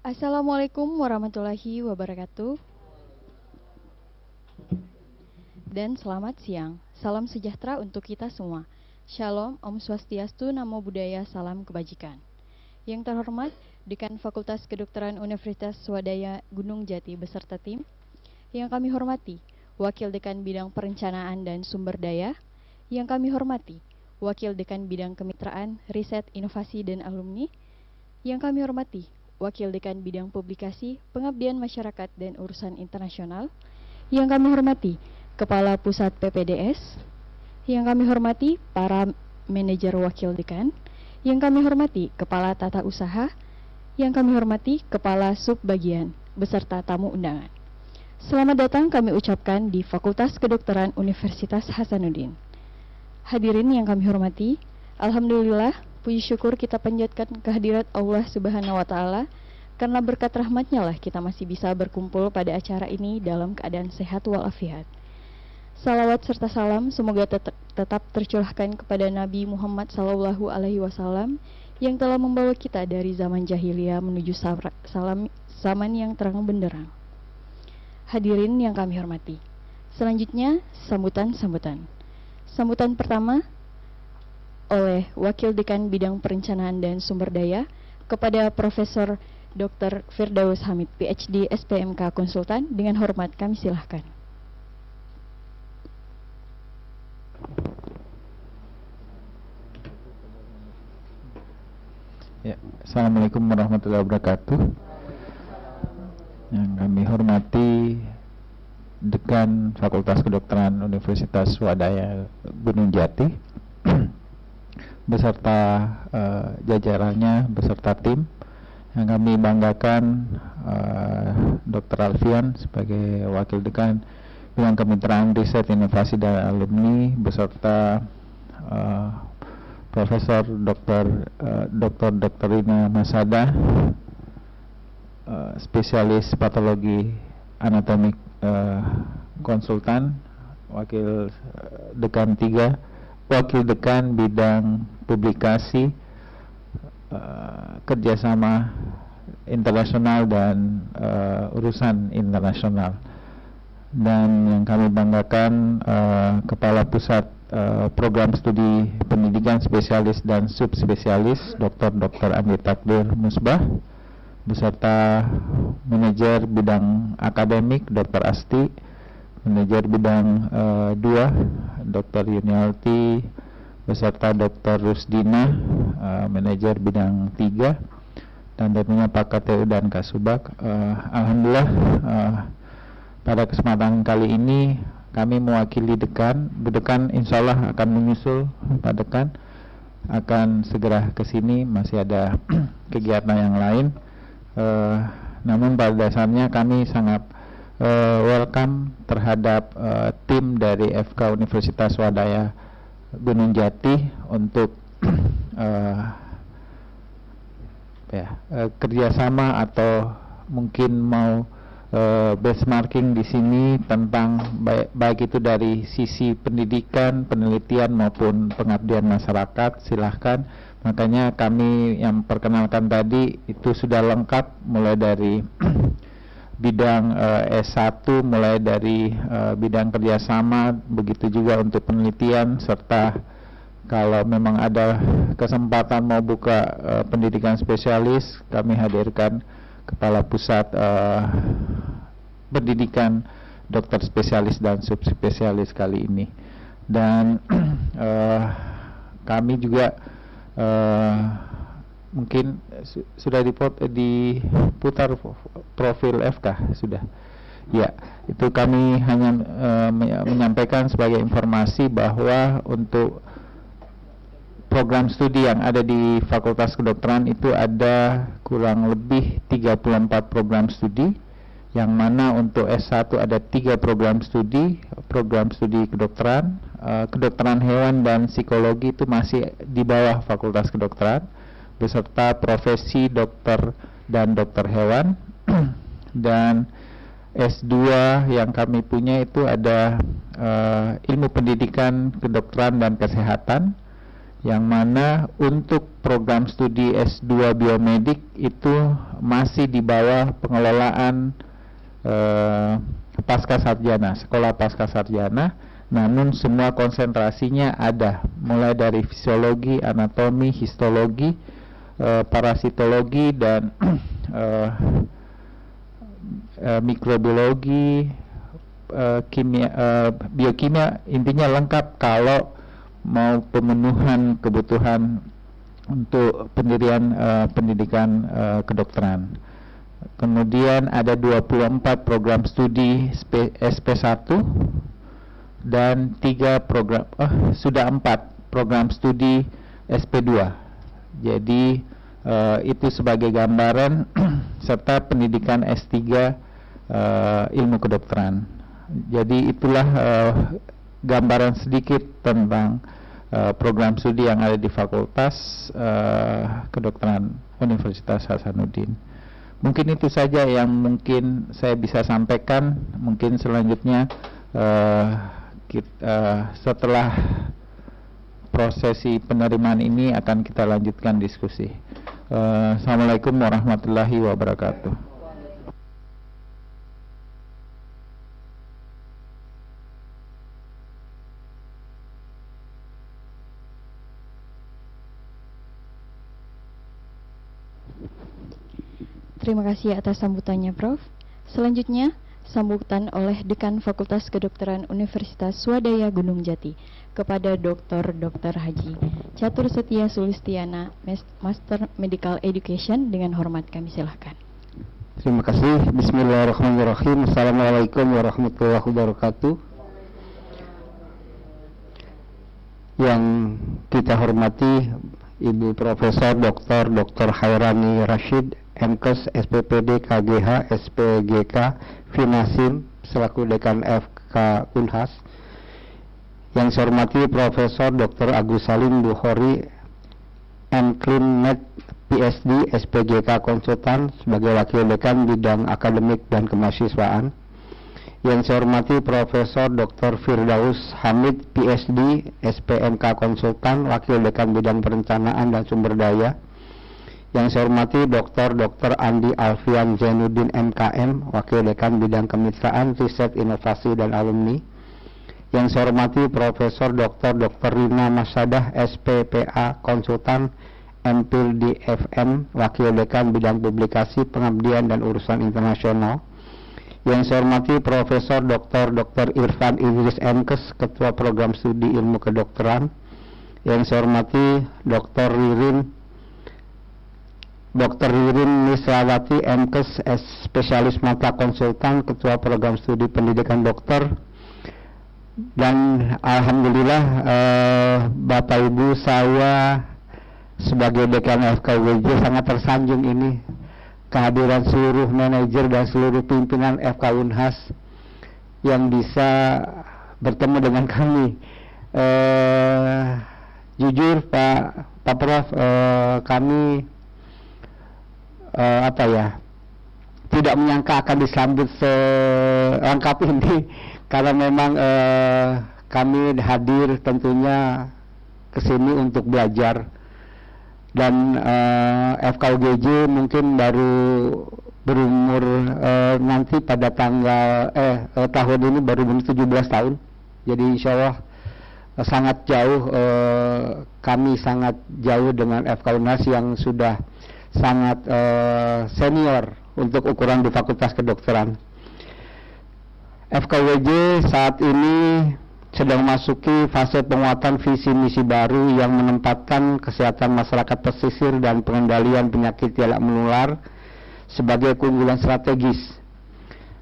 Assalamualaikum warahmatullahi wabarakatuh. Dan selamat siang. Salam sejahtera untuk kita semua. Shalom, Om Swastiastu, Namo Buddhaya, Salam Kebajikan. Yang terhormat, Dekan Fakultas Kedokteran Universitas Swadaya Gunung Jati beserta tim. Yang kami hormati, Wakil Dekan Bidang Perencanaan dan Sumber Daya. Yang kami hormati, Wakil Dekan Bidang Kemitraan, Riset, Inovasi, dan Alumni. Yang kami hormati, Wakil Dekan Bidang Publikasi, Pengabdian Masyarakat dan Urusan Internasional. Yang kami hormati, Kepala Pusat PPDS. Yang kami hormati, para manajer wakil dekan. Yang kami hormati, Kepala Tata Usaha. Yang kami hormati, Kepala Subbagian, beserta tamu undangan. Selamat datang kami ucapkan di Fakultas Kedokteran Universitas Hasanuddin. Hadirin yang kami hormati, alhamdulillah, puji syukur kita panjatkan kehadirat Allah Subhanahu wa Ta'ala, karena berkat rahmatnya lah kita masih bisa berkumpul pada acara ini dalam keadaan sehat walafiat. Salawat serta salam semoga tetap tercurahkan kepada Nabi Muhammad Sallallahu Alaihi Wasallam yang telah membawa kita dari zaman jahiliyah menuju zaman yang terang benderang. Hadirin yang kami hormati, selanjutnya sambutan. Sambutan pertama oleh Wakil Dekan Bidang Perencanaan dan Sumber Daya kepada Profesor Dr. Firdaus Hamid, PhD, SPMK Konsultan. Dengan hormat kami silahkan. Ya, Assalamualaikum warahmatullahi wabarakatuh. Yang kami hormati Dekan Fakultas Kedokteran Universitas Swadaya Gunung Jati beserta jajarannya, beserta tim. Yang kami banggakan Dr. Alfian sebagai Wakil Dekan Bidang Kemitraan, Riset, Inovasi, dan Alumni, beserta Profesor Dr. Rina Masada, spesialis patologi anatomik konsultan, Wakil Dekan 3, Wakil Dekan Bidang Publikasi, Kerjasama Internasional dan Urusan Internasional. Dan yang kami banggakan Kepala Pusat Program Studi Pendidikan Spesialis dan Subspesialis, Dr. Andi Takdir Musbah, beserta Manajer Bidang Akademik, Dr. Asti, Manajer Bidang 2, Dr. Yunialti, beserta Dr. Rusdina, Manajer Bidang 3, dan tentunya Pak KTU dan Kasubag. Alhamdulillah, pada kesempatan kali ini kami mewakili dekan. Bu Dekan insya Allah akan menyusul, Pak Dekan akan segera ke sini, masih ada kegiatan yang lain. Namun pada dasarnya kami sangat welcome terhadap tim dari FK Universitas Swadaya Gunung Jati untuk kerjasama atau mungkin mau benchmarking di sini tentang baik itu dari sisi pendidikan, penelitian maupun pengabdian masyarakat. Silahkan. Makanya kami yang perkenalkan tadi itu sudah lengkap, mulai dari bidang S1, mulai dari bidang kerjasama, begitu juga untuk penelitian, serta kalau memang ada kesempatan mau buka pendidikan spesialis, kami hadirkan Kepala Pusat Pendidikan Dokter Spesialis dan Subspesialis kali ini. Dan kami juga mungkin sudah diputar profil FK sudah. Ya, itu kami hanya menyampaikan sebagai informasi bahwa untuk program studi yang ada di Fakultas Kedokteran itu ada kurang lebih 34 program studi, yang mana untuk S1 ada 3 program studi kedokteran, kedokteran hewan dan psikologi itu masih di bawah Fakultas Kedokteran, beserta profesi dokter dan dokter hewan. Dan S2 yang kami punya itu ada ilmu pendidikan kedokteran dan kesehatan, yang mana untuk program studi S2 biomedik itu masih di bawah pengelolaan pasca sarjana, sekolah pasca sarjana, namun semua konsentrasinya ada, mulai dari fisiologi, anatomi, histologi, parasitologi, dan mikrobiologi, biokimia, intinya lengkap kalau mau pemenuhan kebutuhan untuk pendirian pendidikan kedokteran. Kemudian ada 24 program studi SP1 dan 4 program studi SP2. Jadi itu sebagai gambaran serta pendidikan S3 ilmu kedokteran. Jadi itulah gambaran sedikit tentang program studi yang ada di Fakultas Kedokteran Universitas Hasanuddin. Mungkin itu saja yang mungkin saya bisa sampaikan. Mungkin selanjutnya setelah prosesi penerimaan ini akan kita lanjutkan diskusi. Assalamualaikum warahmatullahi wabarakatuh. Terima kasih atas sambutannya, Prof. Selanjutnya, sambutan oleh Dekan Fakultas Kedokteran Universitas Swadaya Gunung Jati kepada Dr. Haji Catur Setia Sulistiana, Master Medical Education. Dengan hormat kami silakan. Terima kasih. Bismillahirrahmanirrahim. Assalamualaikum warahmatullahi wabarakatuh. Yang kita hormati Ibu Profesor Dr. Hairani Rashid, MKes, SPPD, KGH, SPGK, Finasim, selaku Dekan FK Unhas. Yang saya hormati Profesor Dr. Agus Salim Bukhori, MKlimmed, PSD, SPGK Konsultan, sebagai Wakil Dekan Bidang Akademik dan Kemahasiswaan. Yang saya hormati Profesor Dr. Firdaus Hamid, PSD, SPMK Konsultan, Wakil Dekan Bidang Perencanaan dan Sumber Daya. Yang saya hormati Dr. Andi Alfian Zainuddin, MKM, Wakil Dekan Bidang Kemitraan, Riset, Inovasi, dan Alumni. Yang saya hormati Profesor Dr. Rina Masadah, SPPA Konsultan, MPhil di FM, Wakil Dekan Bidang Publikasi, Pengabdian, dan Urusan Internasional. Yang saya hormati Profesor Dr. Irfan Idris, MKes, Ketua Program Studi Ilmu Kedokteran. Yang saya hormati Dr. Ririn Nisrawati, MKes, Spesialis Mata Konsultan, Ketua Program Studi Pendidikan Dokter. Dan alhamdulillah Bapak Ibu, saya sebagai Dekan FKUGJ sangat tersanjung ini kehadiran seluruh manajer dan seluruh pimpinan FK Unhas yang bisa bertemu dengan kami. Jujur Pak Prof, kami tidak menyangka akan disambut selengkap ini, karena memang kami hadir tentunya ke sini untuk belajar, dan FKUGJ mungkin baru berumur nanti pada tahun ini baru berumur 17 tahun. Jadi insya Allah sangat jauh, kami sangat jauh dengan FK Unhas yang sudah sangat senior untuk ukuran di Fakultas Kedokteran. FKUGJ saat ini sedang memasuki fase penguatan visi misi baru yang menempatkan kesehatan masyarakat pesisir dan pengendalian penyakit tidak menular sebagai keunggulan strategis.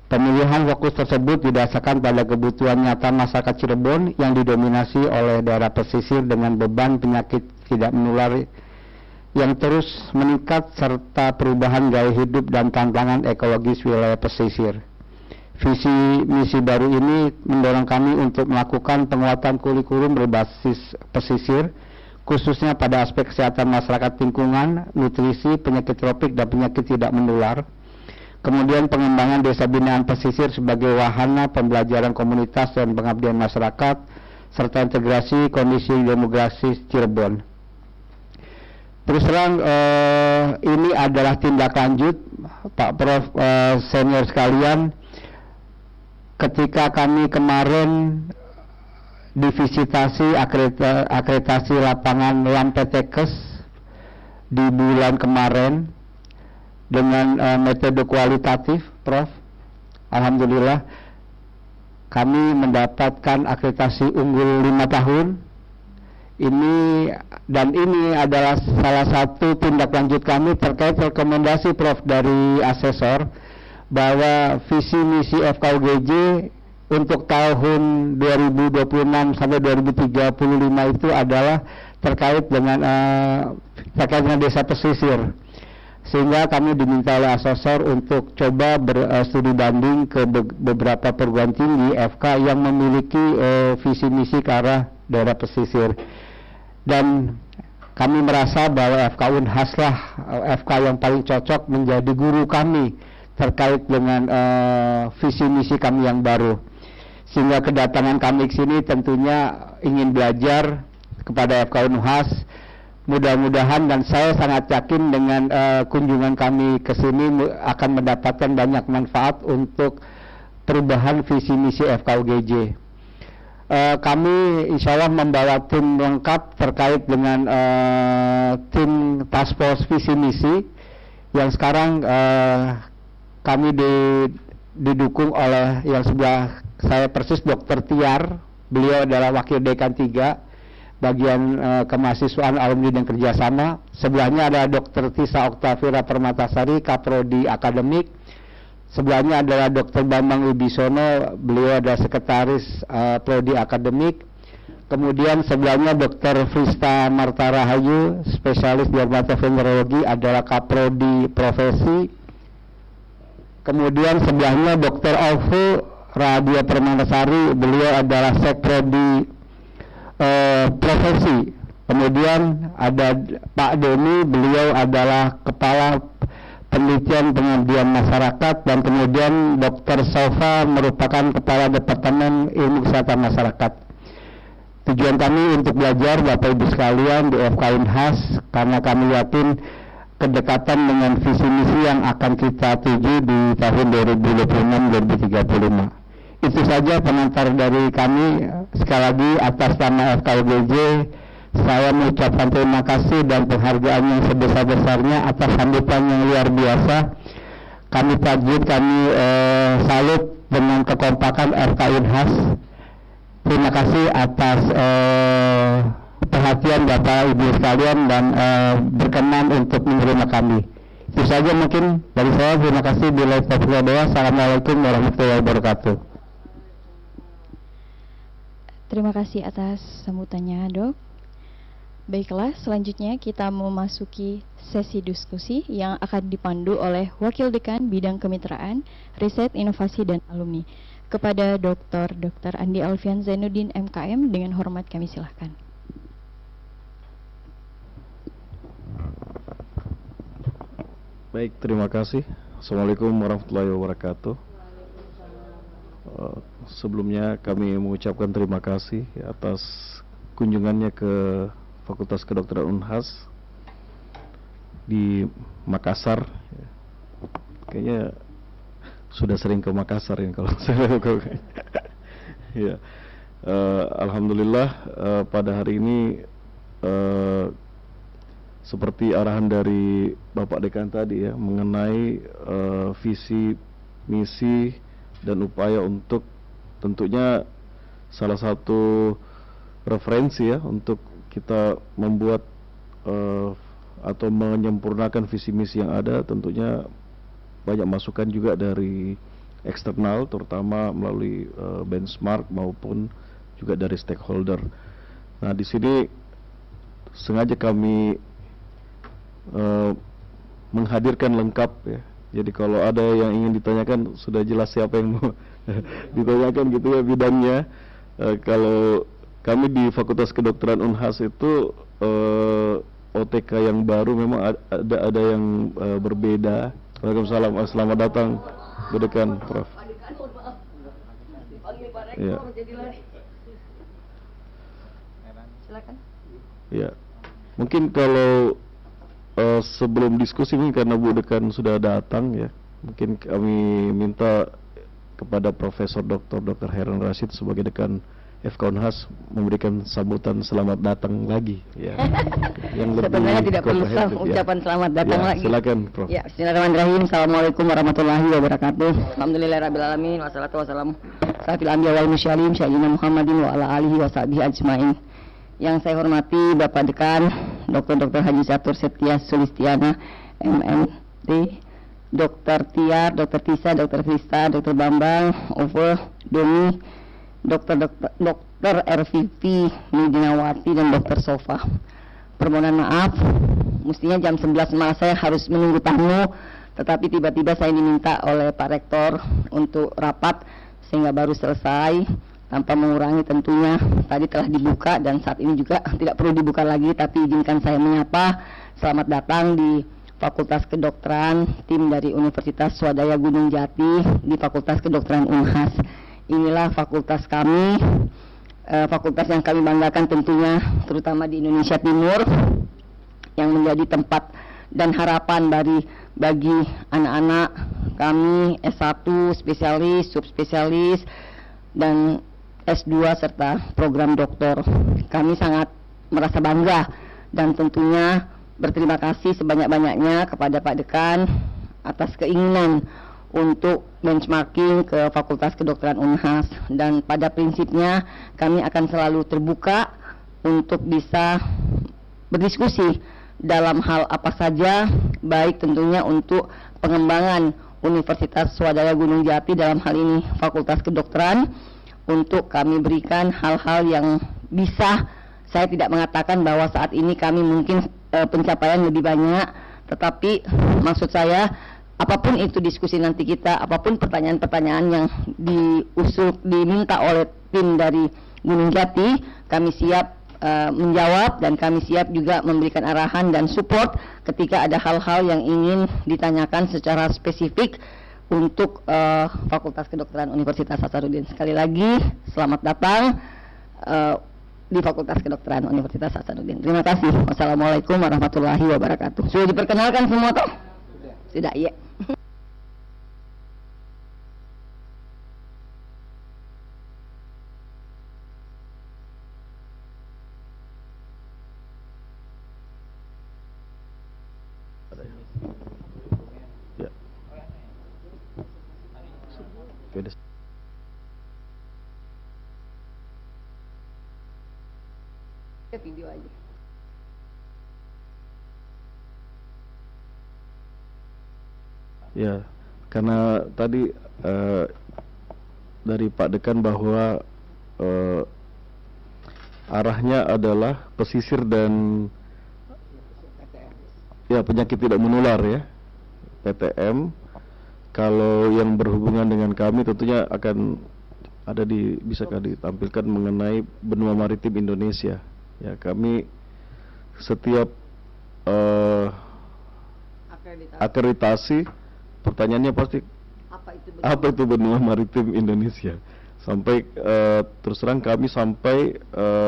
Pemilihan fokus tersebut didasarkan pada kebutuhan nyata masyarakat Cirebon yang didominasi oleh daerah pesisir dengan beban penyakit tidak menular yang terus meningkat serta perubahan gaya hidup dan tantangan ekologis wilayah pesisir. Visi misi baru ini mendorong kami untuk melakukan penguatan kurikulum berbasis pesisir, khususnya pada aspek kesehatan masyarakat lingkungan, nutrisi, penyakit tropik, dan penyakit tidak menular. Kemudian pengembangan desa binaan pesisir sebagai wahana pembelajaran komunitas dan pengabdian masyarakat, serta integrasi kondisi demografi Cirebon. Terus terang ini adalah tindak lanjut Pak Prof, senior sekalian, ketika kami kemarin divisitasi akreditasi lapangan Lampetekes di bulan kemarin dengan metode kualitatif, Prof. Alhamdulillah kami mendapatkan akreditasi unggul 5 tahun. Ini adalah salah satu tindak lanjut kami terkait rekomendasi Prof dari asesor bahwa visi misi FKUGJ untuk tahun 2026 sampai 2035 itu adalah terkait dengan desa pesisir, sehingga kami diminta oleh asesor untuk coba berstudi banding ke beberapa perguruan tinggi FK yang memiliki visi misi ke arah daerah pesisir. Dan kami merasa bahwa FK Unhas lah FK yang paling cocok menjadi guru kami terkait dengan visi misi kami yang baru. Sehingga kedatangan kami ke sini tentunya ingin belajar kepada FK Unhas. Mudah-mudahan dan saya sangat yakin dengan kunjungan kami ke sini akan mendapatkan banyak manfaat untuk perubahan visi misi FKUGJ. Kami insya Allah membawa tim lengkap terkait dengan tim task force visi misi yang sekarang kami didukung oleh yang sebelah saya persis Dr. Tiar. Beliau adalah Wakil Dekan 3 bagian kemahasiswaan alumni dan kerjasama. Sebelahnya ada Dr. Tisa Oktavira Permatasari, Kaprodi Akademik. Sebelahnya adalah Dr. Bambang Wibisono, beliau adalah sekretaris Prodi Akademik. Kemudian sebelahnya Dr. Frista Marta Rahayu, spesialis dermatovenerologi, adalah Kaprodi Profesi. Kemudian sebelahnya Dr. Alfu Radia Permatasari, beliau adalah Sekprodi Profesi. Kemudian ada Pak Doni, beliau adalah Kepala Penelitian Pengabdian Masyarakat, dan kemudian Dr. Sofa merupakan Kepala Departemen Ilmu Kesehatan Masyarakat. Tujuan kami untuk belajar Bapak Ibu sekalian di FK Unhas karena kami yakin kedekatan dengan visi misi yang akan kita tuju di tahun 2026-2035. Itu saja pengantar dari kami. Sekali lagi atas nama FKUGJ saya mengucapkan terima kasih dan penghargaan yang sebesar-besarnya atas sambutan yang luar biasa. Kami takjub, kami salut dengan kekompakan FK Unhas. Terima kasih atas perhatian Bapak Ibu sekalian dan berkenan untuk menerima kami. Itu saja mungkin dari saya. Terima kasih. Bila taufiq wal hidayah. Assalamualaikum warahmatullahi wabarakatuh. Terima kasih atas sambutannya, Dok. Baiklah, selanjutnya kita memasuki sesi diskusi yang akan dipandu oleh Wakil Dekan Bidang Kemitraan, Riset, Inovasi, dan Alumni. Kepada Dr. Andi Alfian Zainuddin MKM, dengan hormat kami silahkan. Baik, terima kasih. Assalamualaikum warahmatullahi wabarakatuh. Sebelumnya kami mengucapkan terima kasih atas kunjungannya ke Fakultas Kedokteran Unhas di Makassar. Kayaknya sudah sering ke Makassar ya kalau saya ya. Alhamdulillah pada hari ini seperti arahan dari Bapak Dekan tadi ya, mengenai visi, misi dan upaya untuk tentunya salah satu referensi ya untuk kita membuat atau menyempurnakan visi misi yang ada. Tentunya banyak masukan juga dari eksternal, terutama melalui benchmark maupun juga dari stakeholder. Nah, di sini sengaja kami menghadirkan lengkap ya. Jadi kalau ada yang ingin ditanyakan sudah jelas siapa yang mau ditanyakan gitu ya bidangnya. Kalau kami di Fakultas Kedokteran Unhas itu OTK yang baru memang ada yang berbeda. Waalaikumsalam, selamat datang Bu Dekan, Prof. Ya. Silakan. Ya, mungkin kalau sebelum diskusi mungkin karena Bu Dekan sudah datang ya, mungkin kami minta kepada Profesor Dr. Hairan Rashid sebagai Dekan FK Unhas memberikan sambutan selamat datang lagi ya. Yang lebih Sebenarnya tidak perlu komprehensif, ya. ucapan selamat datang Ya, lagi. silakan, Prof. Ya, bismillahirrahmanirrahim. Assalamualaikum warahmatullahi wabarakatuh. Alhamdulillahirabbil alamin wassalatu wassalamu ala anbiya wal mursalin sayyidina Muhammadin wa ala alihi washabihi ajmain. Yang saya hormati Bapak Dekan Dr. Haji Catur Septia Sulistiana MMD, Dr. Tiar, Dr. Tisa, Dr. Krista, Dr. Bambang, Ove, Doni, Dr. RVP Midinawati dan Dr. Sofa. Permohonan maaf, mestinya jam 11 malam saya harus menunggu tamu, tetapi tiba-tiba saya diminta oleh Pak Rektor untuk rapat sehingga baru selesai tanpa mengurangi tentunya tadi telah dibuka dan saat ini juga tidak perlu dibuka lagi, tapi izinkan saya menyapa selamat datang di Fakultas Kedokteran tim dari Universitas Swadaya Gunung Jati di Fakultas Kedokteran Unhas. Inilah fakultas kami, fakultas yang kami banggakan tentunya terutama di Indonesia Timur, yang menjadi tempat dan harapan bagi anak-anak kami S1, spesialis, subspesialis, dan S2 serta program doktor. Kami sangat merasa bangga dan tentunya berterima kasih sebanyak-banyaknya kepada Pak Dekan atas keinginan untuk benchmarking ke Fakultas Kedokteran Unhas, dan pada prinsipnya kami akan selalu terbuka untuk bisa berdiskusi dalam hal apa saja, baik tentunya untuk pengembangan Universitas Swadaya Gunung Jati dalam hal ini Fakultas Kedokteran, untuk kami berikan hal-hal yang bisa, saya tidak mengatakan bahwa saat ini kami mungkin pencapaian lebih banyak, tetapi maksud saya apapun itu diskusi nanti kita, apapun pertanyaan-pertanyaan yang diminta oleh tim dari Gunung Jati, kami siap menjawab, dan kami siap juga memberikan arahan dan support ketika ada hal-hal yang ingin ditanyakan secara spesifik untuk Fakultas Kedokteran Universitas Hasanuddin. Sekali lagi selamat datang di Fakultas Kedokteran Universitas Hasanuddin. Terima kasih. Wassalamualaikum warahmatullahi wabarakatuh. Sudah diperkenalkan semua toh? Sudah, iya. Ya. Beda. Video aja. Ya, karena tadi dari Pak Dekan bahwa arahnya adalah pesisir dan ya penyakit tidak menular ya, PTM. Kalau yang berhubungan dengan kami tentunya akan ada bisakah ditampilkan mengenai benua maritim Indonesia. Ya, kami setiap akreditasi pertanyaannya pasti apa itu benua maritim Indonesia. Sampai terus terang kami sampai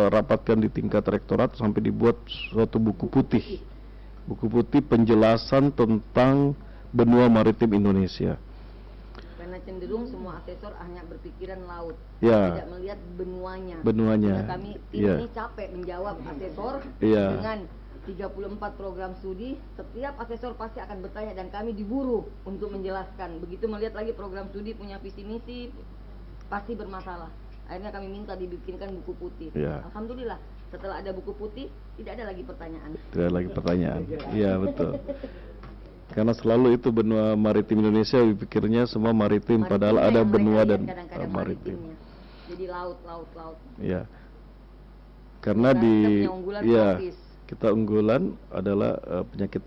rapatkan di tingkat rektorat sampai dibuat suatu buku putih penjelasan tentang benua maritim Indonesia. Karena cenderung semua asesor hanya berpikiran laut, Ya. tidak melihat benuanya. Benuanya. Karena kami tim Ya. ini capek menjawab asesor Ya. dengan 34 program studi. Setiap asesor pasti akan bertanya dan kami diburu untuk menjelaskan. Begitu melihat lagi program studi punya visi misi pasti bermasalah. Akhirnya kami minta dibikinkan buku putih. Ya. Alhamdulillah setelah ada buku putih tidak ada lagi pertanyaan. Tidak lagi pertanyaan. Iya, betul. Karena selalu itu benua maritim Indonesia dipikirnya semua maritim, padahal Maritimnya ada yang benua mereka dan lihat kadang-kadang maritim. maritimnya. Jadi laut. Ya. Karena Kita di punya unggulan tropis. kita unggulan adalah penyakit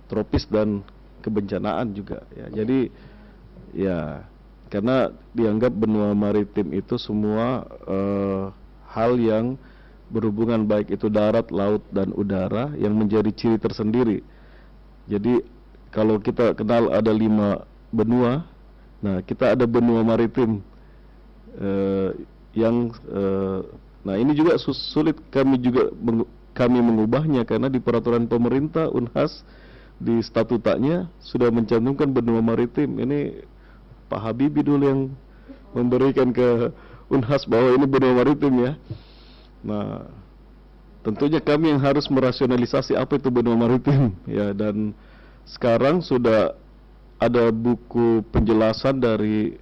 tropis dan kebencanaan juga ya. Jadi ya, karena dianggap benua maritim itu semua hal yang berhubungan baik itu darat, laut dan udara yang menjadi ciri tersendiri. Jadi kalau kita kenal ada 5 benua, nah kita ada benua maritim yang Nah, ini juga sulit kami mengubahnya karena di peraturan pemerintah Unhas di statutanya sudah mencantumkan benua maritim. Ini Pak Habibie dulu yang memberikan ke Unhas bahwa ini benua maritim ya. Nah, tentunya kami yang harus merasionalisasi apa itu benua maritim ya, dan sekarang sudah ada buku penjelasan dari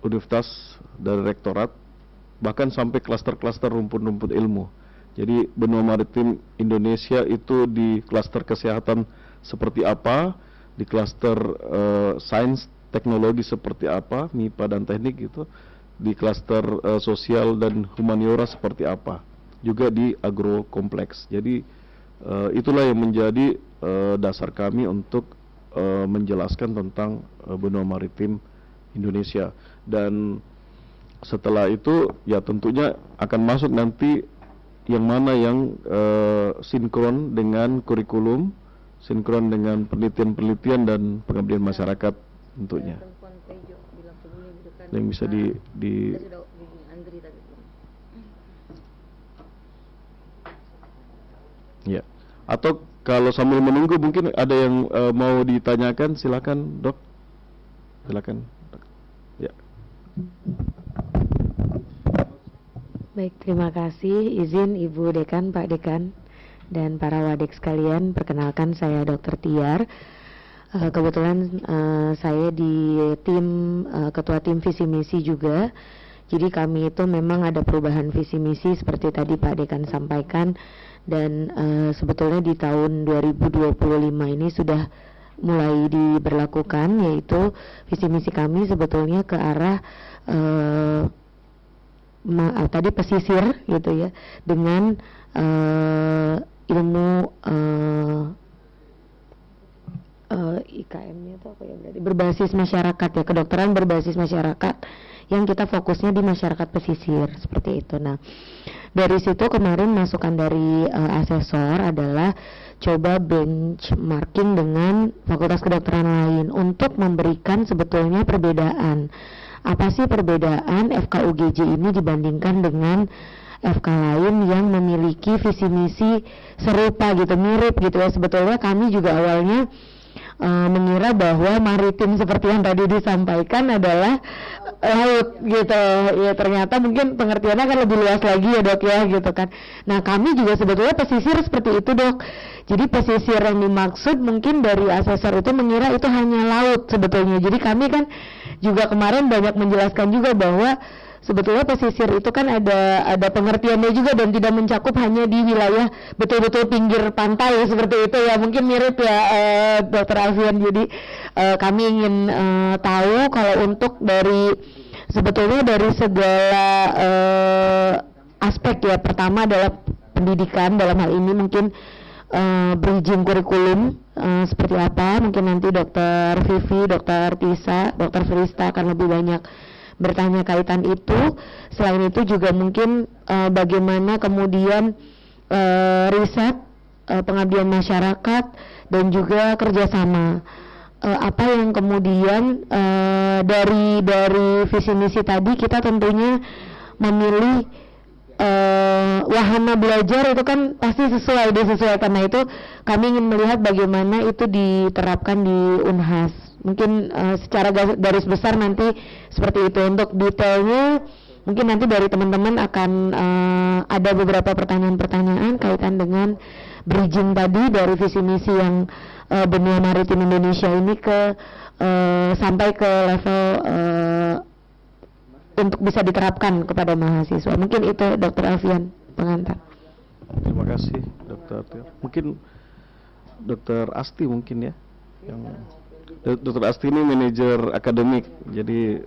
universitas, dari rektorat, bahkan sampai klaster-klaster rumpun-rumpun ilmu. Jadi benua maritim Indonesia itu di klaster kesehatan seperti apa, di klaster sains teknologi seperti apa, MIPA dan teknik gitu, di klaster sosial dan humaniora seperti apa, juga di agro kompleks. Jadi itulah yang menjadi dasar kami untuk menjelaskan tentang benua maritim Indonesia. Dan setelah itu ya tentunya akan masuk nanti yang mana yang sinkron dengan kurikulum, sinkron dengan penelitian-penelitian dan pengabdian masyarakat tentunya. Yang bisa di ya. Atau kalau sambil menunggu mungkin ada yang mau ditanyakan, silakan Dok. Silakan. Ya. Baik, terima kasih. Izin Ibu Dekan, Pak Dekan, dan para wadik sekalian, perkenalkan saya Dr. Tiar. Kebetulan saya di tim ketua tim visi misi juga. Jadi kami itu memang ada perubahan visi misi seperti tadi Pak Dekan sampaikan, dan sebetulnya di tahun 2025 ini sudah mulai diberlakukan, yaitu visi misi kami sebetulnya ke arah tadi pesisir gitu ya, dengan ilmu IKM-nya itu apa ya, berarti berbasis masyarakat ya, kedokteran berbasis masyarakat, yang kita fokusnya di masyarakat pesisir seperti itu. Nah, dari situ kemarin masukan dari asesor adalah coba benchmarking dengan fakultas kedokteran lain untuk memberikan sebetulnya perbedaan. Apa sih perbedaan FKUGJ ini dibandingkan dengan FK lain yang memiliki visi misi serupa gitu, mirip gitu ya. Sebetulnya kami juga awalnya mengira bahwa maritim seperti yang tadi disampaikan adalah laut gitu ya, ternyata mungkin pengertiannya akan lebih luas lagi ya Dok ya gitu kan. Nah, kami juga sebetulnya pesisir seperti itu Dok. Jadi pesisir yang dimaksud mungkin dari asesor itu mengira itu hanya laut sebetulnya. Jadi kami kan juga kemarin banyak menjelaskan juga bahwa sebetulnya pesisir itu kan ada pengertiannya juga dan tidak mencakup hanya di wilayah betul-betul pinggir pantai seperti itu ya, mungkin mirip ya Dr. Alfian. Jadi kami ingin tahu kalau untuk sebetulnya dari segala aspek ya, pertama adalah pendidikan, dalam hal ini mungkin bridging kurikulum seperti apa, mungkin nanti Dr. Vivi, Dr. Tisa, Dr. Frista akan lebih banyak bertanya kaitan itu. Selain itu juga mungkin bagaimana kemudian riset, pengabdian masyarakat, dan juga kerjasama. Apa yang kemudian dari visi misi tadi kita tentunya memilih wahana belajar itu kan pasti disesuaikan. Nah, itu kami ingin melihat bagaimana itu diterapkan di Unhas. Mungkin secara garis besar nanti seperti itu. Untuk detailnya mungkin nanti dari teman-teman akan ada beberapa pertanyaan-pertanyaan kaitan dengan bridging tadi dari visi misi yang benua maritim Indonesia ini sampai ke level untuk bisa diterapkan kepada mahasiswa. Mungkin itu Dr. Alfian pengantar. Terima kasih Dr. Tiar. Mungkin Dr. Asti mungkin ya, yang Dr. Asti ini manajer akademik, jadi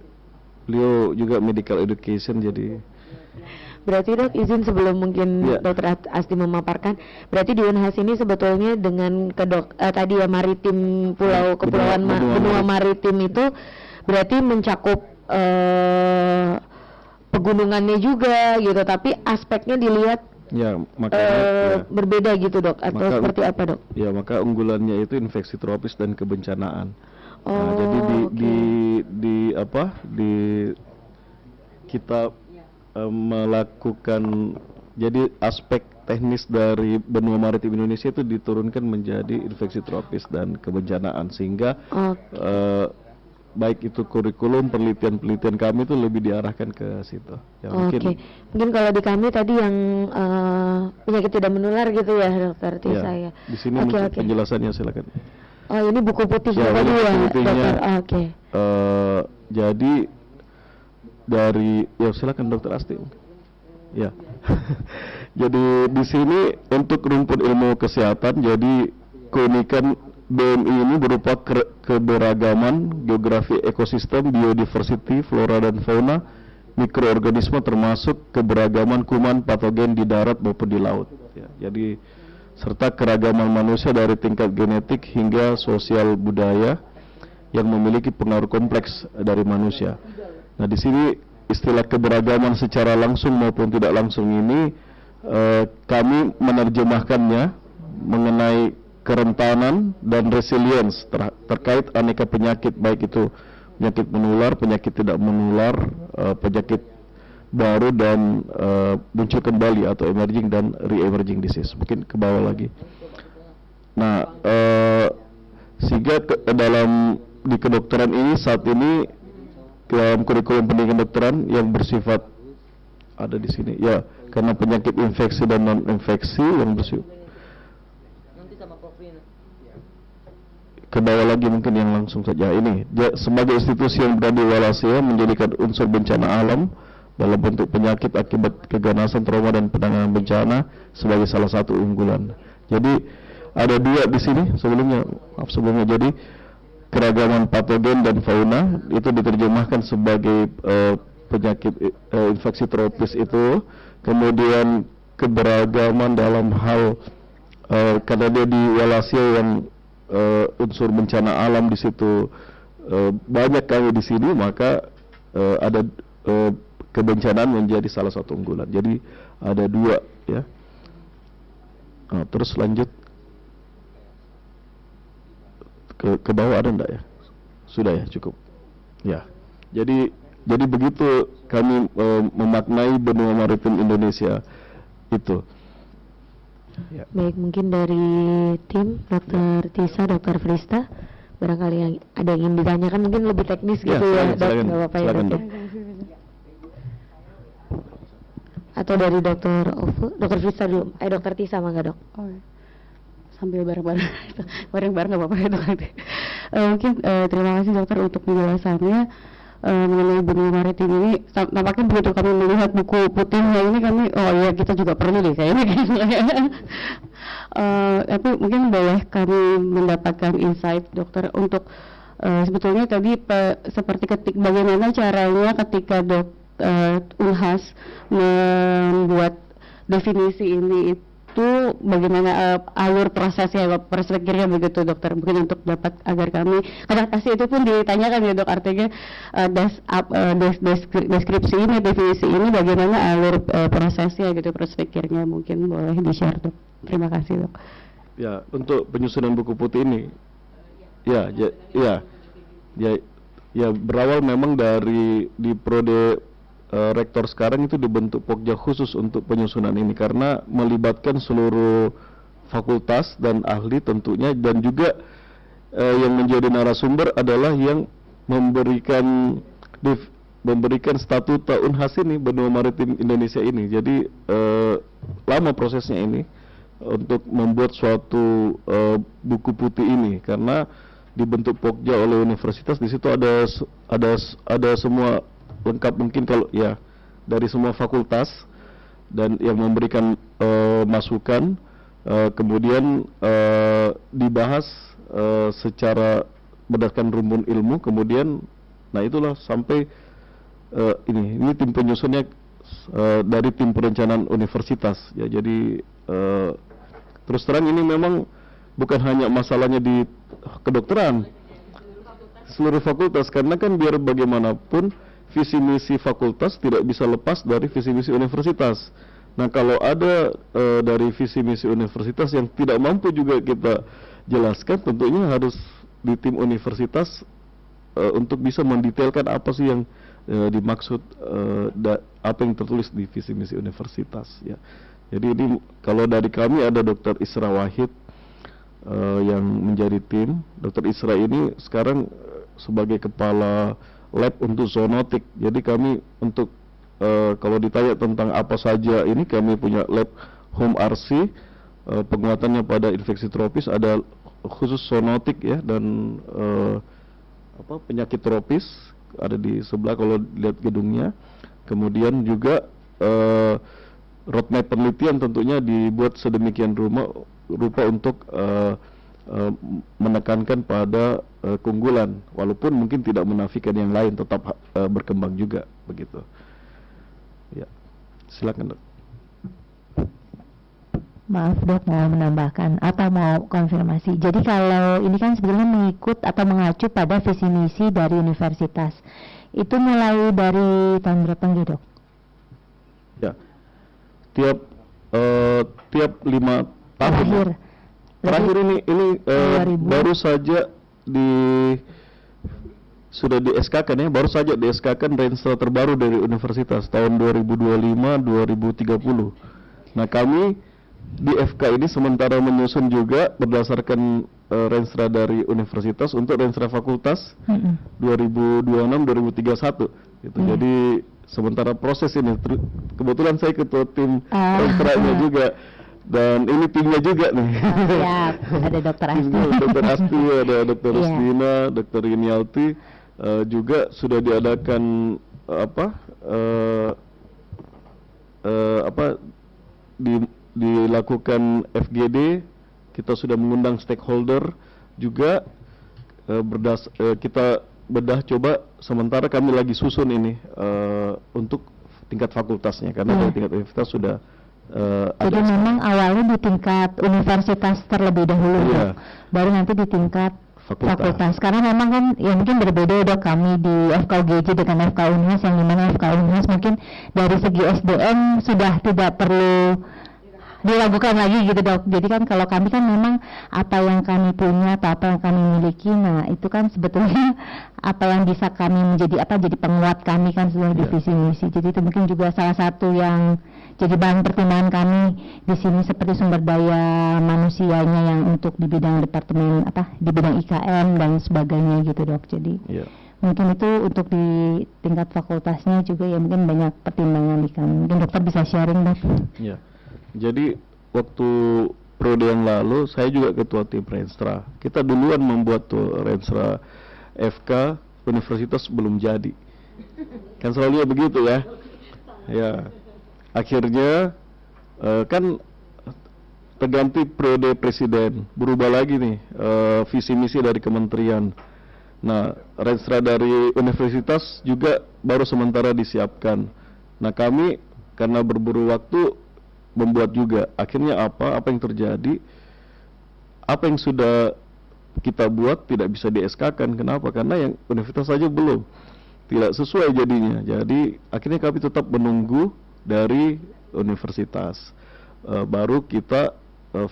beliau juga medical education. Jadi berarti Dok, izin sebelum mungkin Dr. Asti memaparkan, berarti di Unhas ini sebetulnya dengan tadi ya maritim kepulauan benua maritim itu berarti mencakup pegunungannya juga gitu, tapi aspeknya dilihat ya, makanya berbeda gitu Dok, atau seperti apa Dok? Ya, maka unggulannya itu infeksi tropis dan kebencanaan. Nah, jadi kita melakukan, jadi aspek teknis dari benua maritim Indonesia itu diturunkan menjadi infeksi tropis dan kebencanaan, sehingga baik itu kurikulum, penelitian kami itu lebih diarahkan ke situ. Ya, mungkin kalau di kami tadi yang penyakit tidak menular gitu ya, Dokter Tisa ya. Di sini mungkin penjelasannya silakan. Oh, ini buku putih ya, tadi ya, Dokter. Oke. Jadi dari, ya silakan Dokter Asti. Ya. Jadi di sini untuk rumpun ilmu kesehatan, jadi keunikan BMI ini berupa keberagaman geografi ekosistem, biodiversity, flora dan fauna, mikroorganisme termasuk keberagaman kuman patogen di darat maupun di laut. Ya, jadi serta keragaman manusia dari tingkat genetik hingga sosial budaya yang memiliki pengaruh kompleks dari manusia. Nah, di sini istilah keberagaman secara langsung maupun tidak langsung ini kami menerjemahkannya mengenai kerentanan dan resilience terkait aneka penyakit, baik itu penyakit menular, penyakit tidak menular, penyakit baru dan muncul kembali atau emerging dan re-emerging disease. Mungkin ke bawah lagi. Nah, sehingga dalam di kedokteran ini saat ini dalam kurikulum pendidikan kedokteran yang bersifat ada di sini ya, karena penyakit infeksi dan non infeksi yang bersifat ke bawah lagi mungkin yang langsung saja ini sebagai institusi yang berada di Wallacea menjadikan unsur bencana alam dalam bentuk penyakit akibat keganasan, trauma dan penanganan bencana sebagai salah satu unggulan. Jadi ada dua di sini sebelumnya. Jadi keragaman patogen dan fauna itu diterjemahkan sebagai penyakit infeksi tropis itu, kemudian keberagaman dalam hal karena dia di Wallacea yang unsur bencana alam di situ banyak kali di sini, maka ada kebencanaan menjadi salah satu unggulan. Jadi ada dua ya. Nah, terus lanjut ke bawah ada enggak ya? Sudah ya, cukup. Ya. Jadi begitu kami memaknai benua maritim Indonesia itu. Ya. Baik, mungkin dari tim Dokter Tisa, Dokter Frista, barangkali yang ada yang ingin ditanyakan mungkin lebih teknis gitu ya, Dok, nggak apa-apa ya, Dok. Atau dari Dokter Dokter Frista dulu, Dokter Tisa mangga, Dok. Oh, sambil bareng-bareng nggak apa-apa ya, Dok. Mungkin terima kasih Dokter untuk penjelasannya mengenai benua maritim ini. Nampaknya begitu kami melihat buku putihnya ini kami, oh iya kita juga perlu deh kayaknya gitu ya. Tapi mungkin boleh kami mendapatkan insight Dokter untuk sebetulnya tadi seperti bagaimana caranya ketika Unhas membuat definisi ini itu bagaimana alur prosesnya, perspektifnya begitu Dokter, mungkin untuk dapat agar kami adaptasi itu pun ditanyakan ya Dok, artinya deskripsi ini, definisi ini bagaimana alur prosesnya gitu, perspektifnya mungkin boleh di-share Dok. Terima kasih Dok. Ya, untuk penyusunan buku putih ini ya berawal memang dari di prode rektor sekarang itu dibentuk Pokja khusus untuk penyusunan ini karena melibatkan seluruh fakultas dan ahli tentunya, dan juga yang menjadi narasumber adalah yang memberikan statuta Unhas ini, benua maritim Indonesia ini. Jadi lama prosesnya ini untuk membuat suatu buku putih ini karena dibentuk Pokja oleh universitas. Di situ ada semua lengkap mungkin kalau ya dari semua fakultas dan yang memberikan masukan, kemudian dibahas secara berdasarkan rumpun ilmu, kemudian nah itulah sampai ini tim penyusunnya dari tim perencanaan universitas ya. Jadi terus terang ini memang bukan hanya masalahnya di kedokteran, seluruh fakultas, karena kan biar bagaimanapun visi misi fakultas tidak bisa lepas dari visi misi universitas. Nah, kalau ada dari visi misi universitas yang tidak mampu juga kita jelaskan, tentunya harus di tim universitas untuk bisa mendetailkan apa sih yang dimaksud apa yang tertulis di visi misi universitas ya. Jadi ini kalau dari kami ada Dr. Isra Wahid yang menjadi tim. Dr. Isra ini sekarang sebagai kepala lab untuk zoonotik. Jadi kami untuk kalau ditanya tentang apa saja ini, kami punya lab home RC, penguatannya pada infeksi tropis, ada khusus zoonotik ya, dan penyakit tropis ada di sebelah kalau lihat gedungnya. Kemudian juga roadmap penelitian tentunya dibuat sedemikian rupa untuk menekankan pada keunggulan, walaupun mungkin tidak menafikan yang lain, tetap berkembang juga begitu. Ya, silakan Dok. Maaf Dok, mau menambahkan atau mau konfirmasi. Jadi kalau ini kan sebenarnya mengikut atau mengacu pada visi misi dari universitas. Itu mulai dari tahun berapa nggih Dok? Ya, tiap 5 tahun. Terakhir ini baru saja sudah di SK-kan ya, baru saja di SK-kan Renstra terbaru dari universitas tahun 2025-2030. Nah, kami di FK ini sementara menyusun juga berdasarkan Renstra dari universitas untuk Renstra fakultas 2026-2031 gitu. Jadi sementara proses ini, kebetulan saya ketua tim Renstranya juga, dan ini timnya juga nih. Siap, ada Dr. Asti. Dr. Asti, ada Dr. Rusdina, Dr. Yunialti, juga sudah diadakan dilakukan FGD, kita sudah mengundang stakeholder juga, kita bedah coba, sementara kami lagi susun ini untuk tingkat fakultasnya, karena dari tingkat universitas sudah jadi memang awalnya di tingkat universitas terlebih dahulu, iya, baru nanti di tingkat fakultas. Karena memang kan ya mungkin berbeda Dok, kami di FKUGJ dengan FK Unhas, yang dimana FK Unhas mungkin dari segi SDM sudah tidak perlu diragukan lagi gitu Dok. Jadi kan kalau kami kan memang apa yang kami punya atau apa yang kami miliki, nah itu kan sebetulnya apa yang bisa kami jadi penguat kami kan sesuai di visi misi. Jadi itu mungkin juga salah satu yang jadi bahan pertimbangan kami di sini, seperti sumber daya manusianya yang untuk di bidang departemen di bidang IKM dan sebagainya gitu Dok. Jadi mungkin itu untuk di tingkat fakultasnya juga ya mungkin banyak pertimbangan di kami. Mungkin dokter bisa sharing Dok. Ya. Jadi waktu periode yang lalu saya juga ketua tim Renstra. Kita duluan membuat tuh Renstra FK, universitas belum jadi. Kan selalu begitu ya. Ya. Akhirnya kan terganti periode presiden, berubah lagi nih visi misi dari kementerian. Nah, Renstra dari universitas juga baru sementara disiapkan. Nah, kami karena berburu waktu membuat juga. Akhirnya apa yang terjadi, apa yang sudah kita buat tidak bisa di SK-kan. Kenapa? Karena yang universitas saja belum, tidak sesuai jadinya. Jadi akhirnya kami tetap menunggu dari universitas, baru kita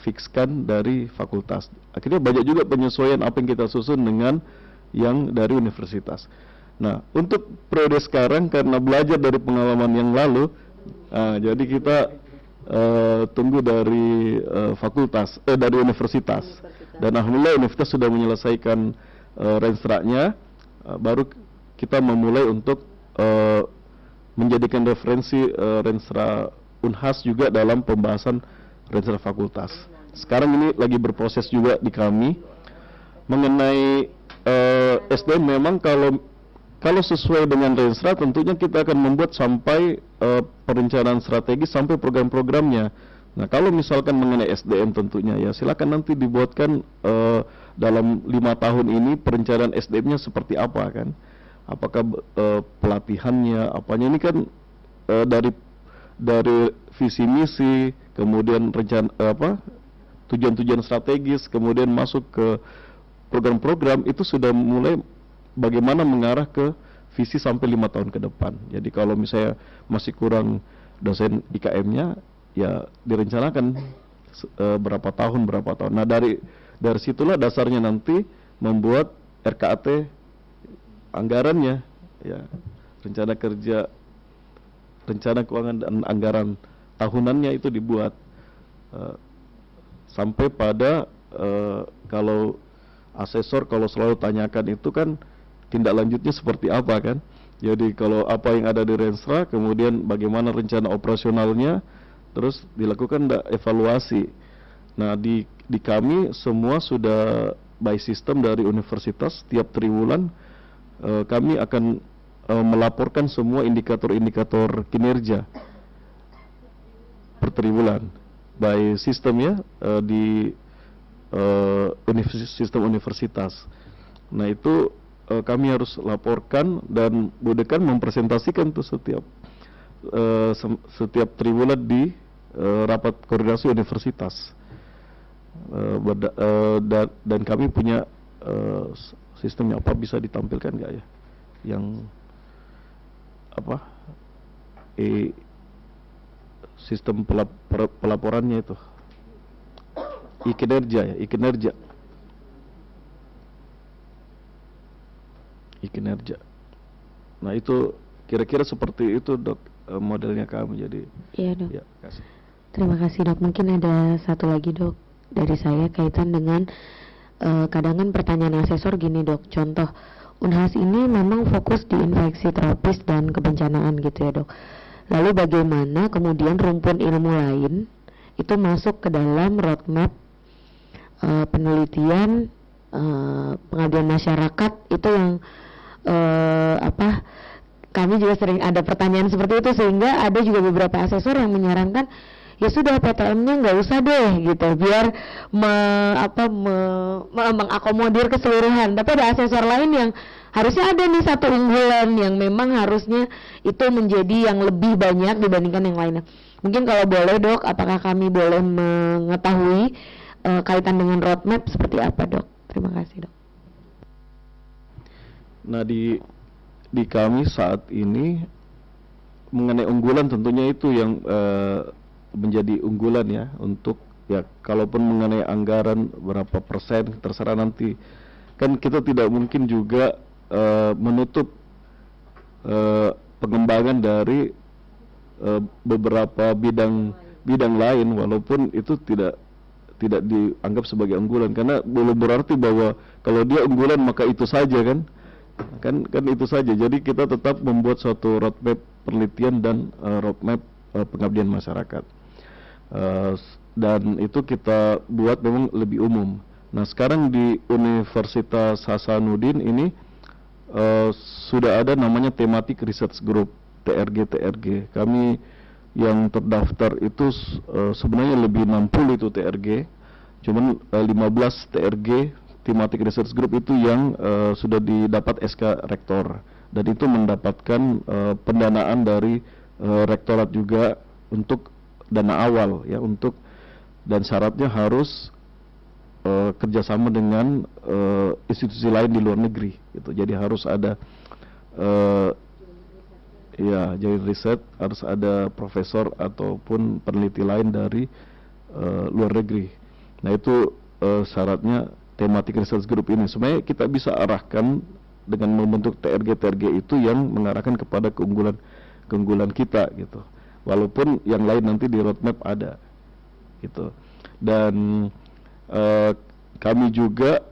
fixkan dari fakultas. Akhirnya banyak juga penyesuaian apa yang kita susun dengan yang dari universitas. Nah, untuk periode sekarang karena belajar dari pengalaman yang lalu, jadi kita tunggu dari fakultas, dari universitas. Dan alhamdulillah universitas sudah menyelesaikan Renstranya, baru kita memulai untuk menjadikan referensi Renstra Unhas juga dalam pembahasan Renstra fakultas. Sekarang ini lagi berproses juga di kami mengenai SDM. Memang kalau sesuai dengan Renstra tentunya kita akan membuat sampai perencanaan strategis sampai program-programnya. Nah, kalau misalkan mengenai SDM tentunya ya silakan nanti dibuatkan dalam 5 tahun ini perencanaan SDM-nya seperti apa kan? Apakah pelatihannya, apanya ini kan dari visi misi, kemudian tujuan-tujuan strategis, kemudian masuk ke program-program itu sudah mulai bagaimana mengarah ke visi sampai 5 tahun ke depan. Jadi kalau misalnya masih kurang dosen IKM-nya, ya direncanakan berapa tahun. Nah dari situlah dasarnya nanti membuat RKAT anggarannya, ya rencana kerja, rencana keuangan dan anggaran tahunannya itu dibuat sampai pada kalau asesor kalau selalu tanyakan itu kan tindak lanjutnya seperti apa kan. Jadi kalau apa yang ada di Renstra, kemudian bagaimana rencana operasionalnya, terus dilakukan evaluasi. Nah di kami semua sudah by system dari universitas. Tiap triwulan kami akan melaporkan semua indikator-indikator kinerja per triwulan by system ya, di sistem universitas. Nah itu kami harus laporkan dan Bu Dekan mempresentasikan tuh setiap triwulan di rapat koordinasi universitas. Dan kami punya sistemnya apa, bisa ditampilkan nggak ya? Yang apa? Sistem pelaporannya itu. I-kinerja. Nah itu kira-kira seperti itu dok, modelnya kami. Jadi Iya dok. ya, kasih. Terima kasih dok. Mungkin ada satu lagi dok dari saya kaitan dengan kadang kan pertanyaan asesor gini dok. Contoh, Unhas ini memang fokus di infeksi tropis dan kebencanaan gitu ya dok. Lalu bagaimana kemudian rumpun ilmu lain itu masuk ke dalam roadmap penelitian pengabdian masyarakat itu yang kami juga sering ada pertanyaan seperti itu, sehingga ada juga beberapa asesor yang menyarankan ya sudah PTM-nya nggak usah deh gitu, biar mengakomodir keseluruhan. Tapi ada asesor lain yang harusnya ada nih satu unggulan yang memang harusnya itu menjadi yang lebih banyak dibandingkan yang lainnya. Mungkin kalau boleh dok, apakah kami boleh mengetahui kaitan dengan roadmap seperti apa dok? Terima kasih dok. Nah di kami saat ini mengenai unggulan tentunya itu yang menjadi unggulan ya, untuk ya kalaupun mengenai anggaran berapa persen terserah nanti, kan kita tidak mungkin juga menutup pengembangan dari beberapa bidang lain walaupun itu tidak dianggap sebagai unggulan, karena belum berarti bahwa kalau dia unggulan maka itu saja kan itu saja. Jadi kita tetap membuat suatu roadmap penelitian dan roadmap pengabdian masyarakat, dan itu kita buat memang lebih umum. Nah sekarang di Universitas Hasanuddin ini sudah ada namanya Thematic Research Group, TRG. Kami yang terdaftar itu sebenarnya lebih 60 itu TRG, cuman 15 TRG Thematic Research Group itu yang sudah didapat SK Rektor, dan itu mendapatkan pendanaan dari Rektorat juga untuk dana awal ya, untuk, dan syaratnya harus kerjasama dengan institusi lain di luar negeri gitu. Jadi harus ada ya joint riset, harus ada profesor ataupun peneliti lain dari luar negeri. Nah itu syaratnya Thematic Research Group ini. Sebenarnya kita bisa arahkan dengan membentuk TRG itu yang mengarahkan kepada keunggulan kita gitu. Walaupun yang lain nanti di roadmap ada gitu. Dan kami juga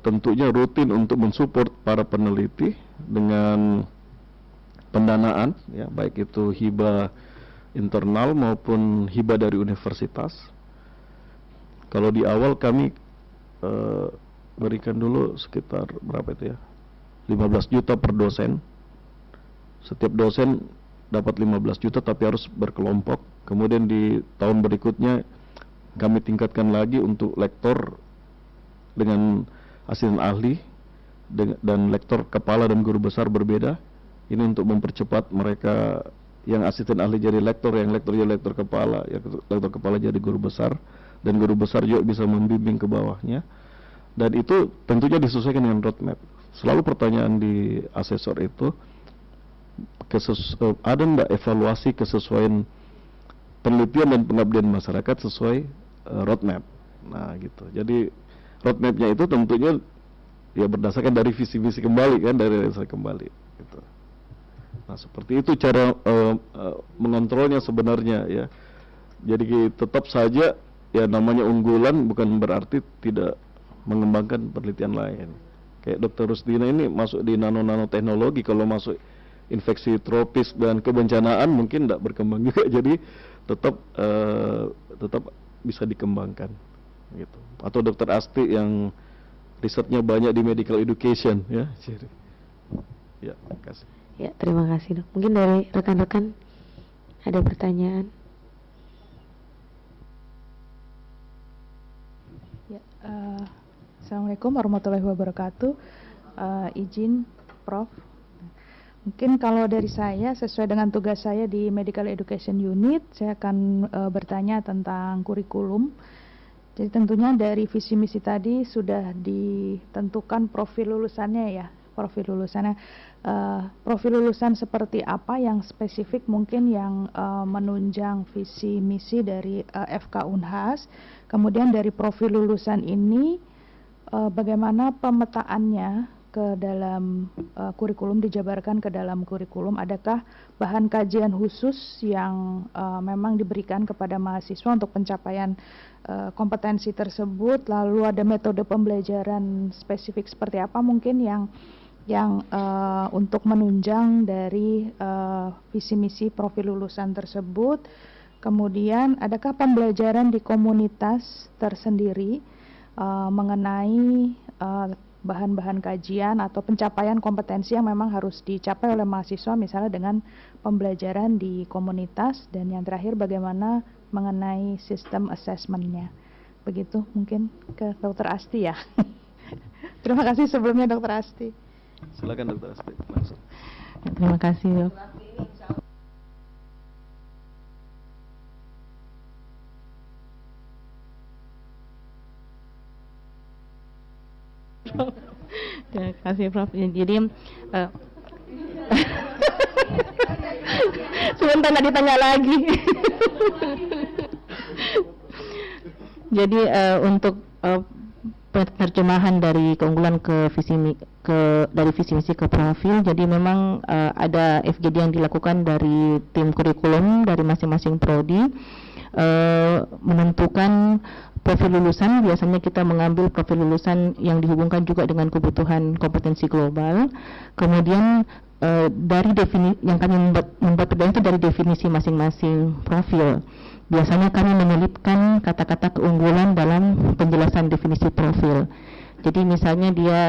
tentunya rutin untuk mensupport para peneliti dengan pendanaan ya, baik itu hibah internal maupun hibah dari universitas. Kalau di awal kami berikan dulu sekitar berapa itu ya, 15 juta per dosen. Setiap dosen dapat 15 juta tapi harus berkelompok. Kemudian di tahun berikutnya kami tingkatkan lagi untuk lektor dengan asisten ahli dan lektor kepala dan guru besar berbeda. Ini untuk mempercepat mereka yang asisten ahli jadi lektor, yang lektor jadi lektor kepala, yang lektor kepala jadi guru besar, dan guru besar juga bisa membimbing ke bawahnya. Dan itu tentunya disesuaikan dengan roadmap. Selalu pertanyaan di asesor itu, ada enggak evaluasi kesesuaian penelitian dan pengabdian masyarakat sesuai roadmap. Nah gitu. Jadi roadmapnya itu tentunya ya berdasarkan dari visi-visi kembali kan, dari riset kembali gitu. Nah, seperti itu cara mengontrolnya sebenarnya ya. Jadi tetap saja ya namanya unggulan bukan berarti tidak mengembangkan penelitian lain. Kayak Dr. Rusdina ini masuk di nanoteknologi, kalau masuk infeksi tropis dan kebencanaan mungkin tidak berkembang juga. Jadi tetap bisa dikembangkan gitu. Atau Dr. Asti yang risetnya banyak di medical education ya. Jadi ya, terima kasih. Ya, terima kasih dok. Mungkin dari rekan-rekan ada pertanyaan? Ya, Assalamualaikum warahmatullahi wabarakatuh. Izin Prof. Mungkin kalau dari saya, sesuai dengan tugas saya di Medical Education Unit, saya akan bertanya tentang kurikulum. Jadi tentunya dari visi misi tadi sudah ditentukan profil lulusannya ya. Profil lulusan seperti apa yang spesifik mungkin yang menunjang visi misi dari FK Unhas. Kemudian dari profil lulusan ini bagaimana pemetaannya ke dalam kurikulum, dijabarkan ke dalam kurikulum. Adakah bahan kajian khusus yang memang diberikan kepada mahasiswa untuk pencapaian kompetensi tersebut, lalu ada metode pembelajaran spesifik seperti apa mungkin yang untuk menunjang dari visi misi profil lulusan tersebut. Kemudian adakah pembelajaran di komunitas tersendiri mengenai bahan-bahan kajian atau pencapaian kompetensi yang memang harus dicapai oleh mahasiswa, misalnya dengan pembelajaran di komunitas. Dan yang terakhir bagaimana mengenai sistem assessment-nya. Begitu mungkin ke Dr. Asti ya. Terima kasih sebelumnya Dr. Asti. Silakan Dr. Asti langsung. Terima kasih dok. Terima kasih Prof. Jadi sebentar nggak ditanya lagi. Jadi untuk penerjemahan dari keunggulan ke dari visi misi ke profil. Jadi memang ada FGD yang dilakukan dari tim kurikulum dari masing-masing prodi, menentukan profil lulusan. Biasanya kita mengambil profil lulusan yang dihubungkan juga dengan kebutuhan kompetensi global. Kemudian dari definisi yang kami membuat perbedaan itu dari definisi masing-masing profil. Biasanya kami menyelipkan kata-kata keunggulan dalam penjelasan definisi profil. Jadi misalnya dia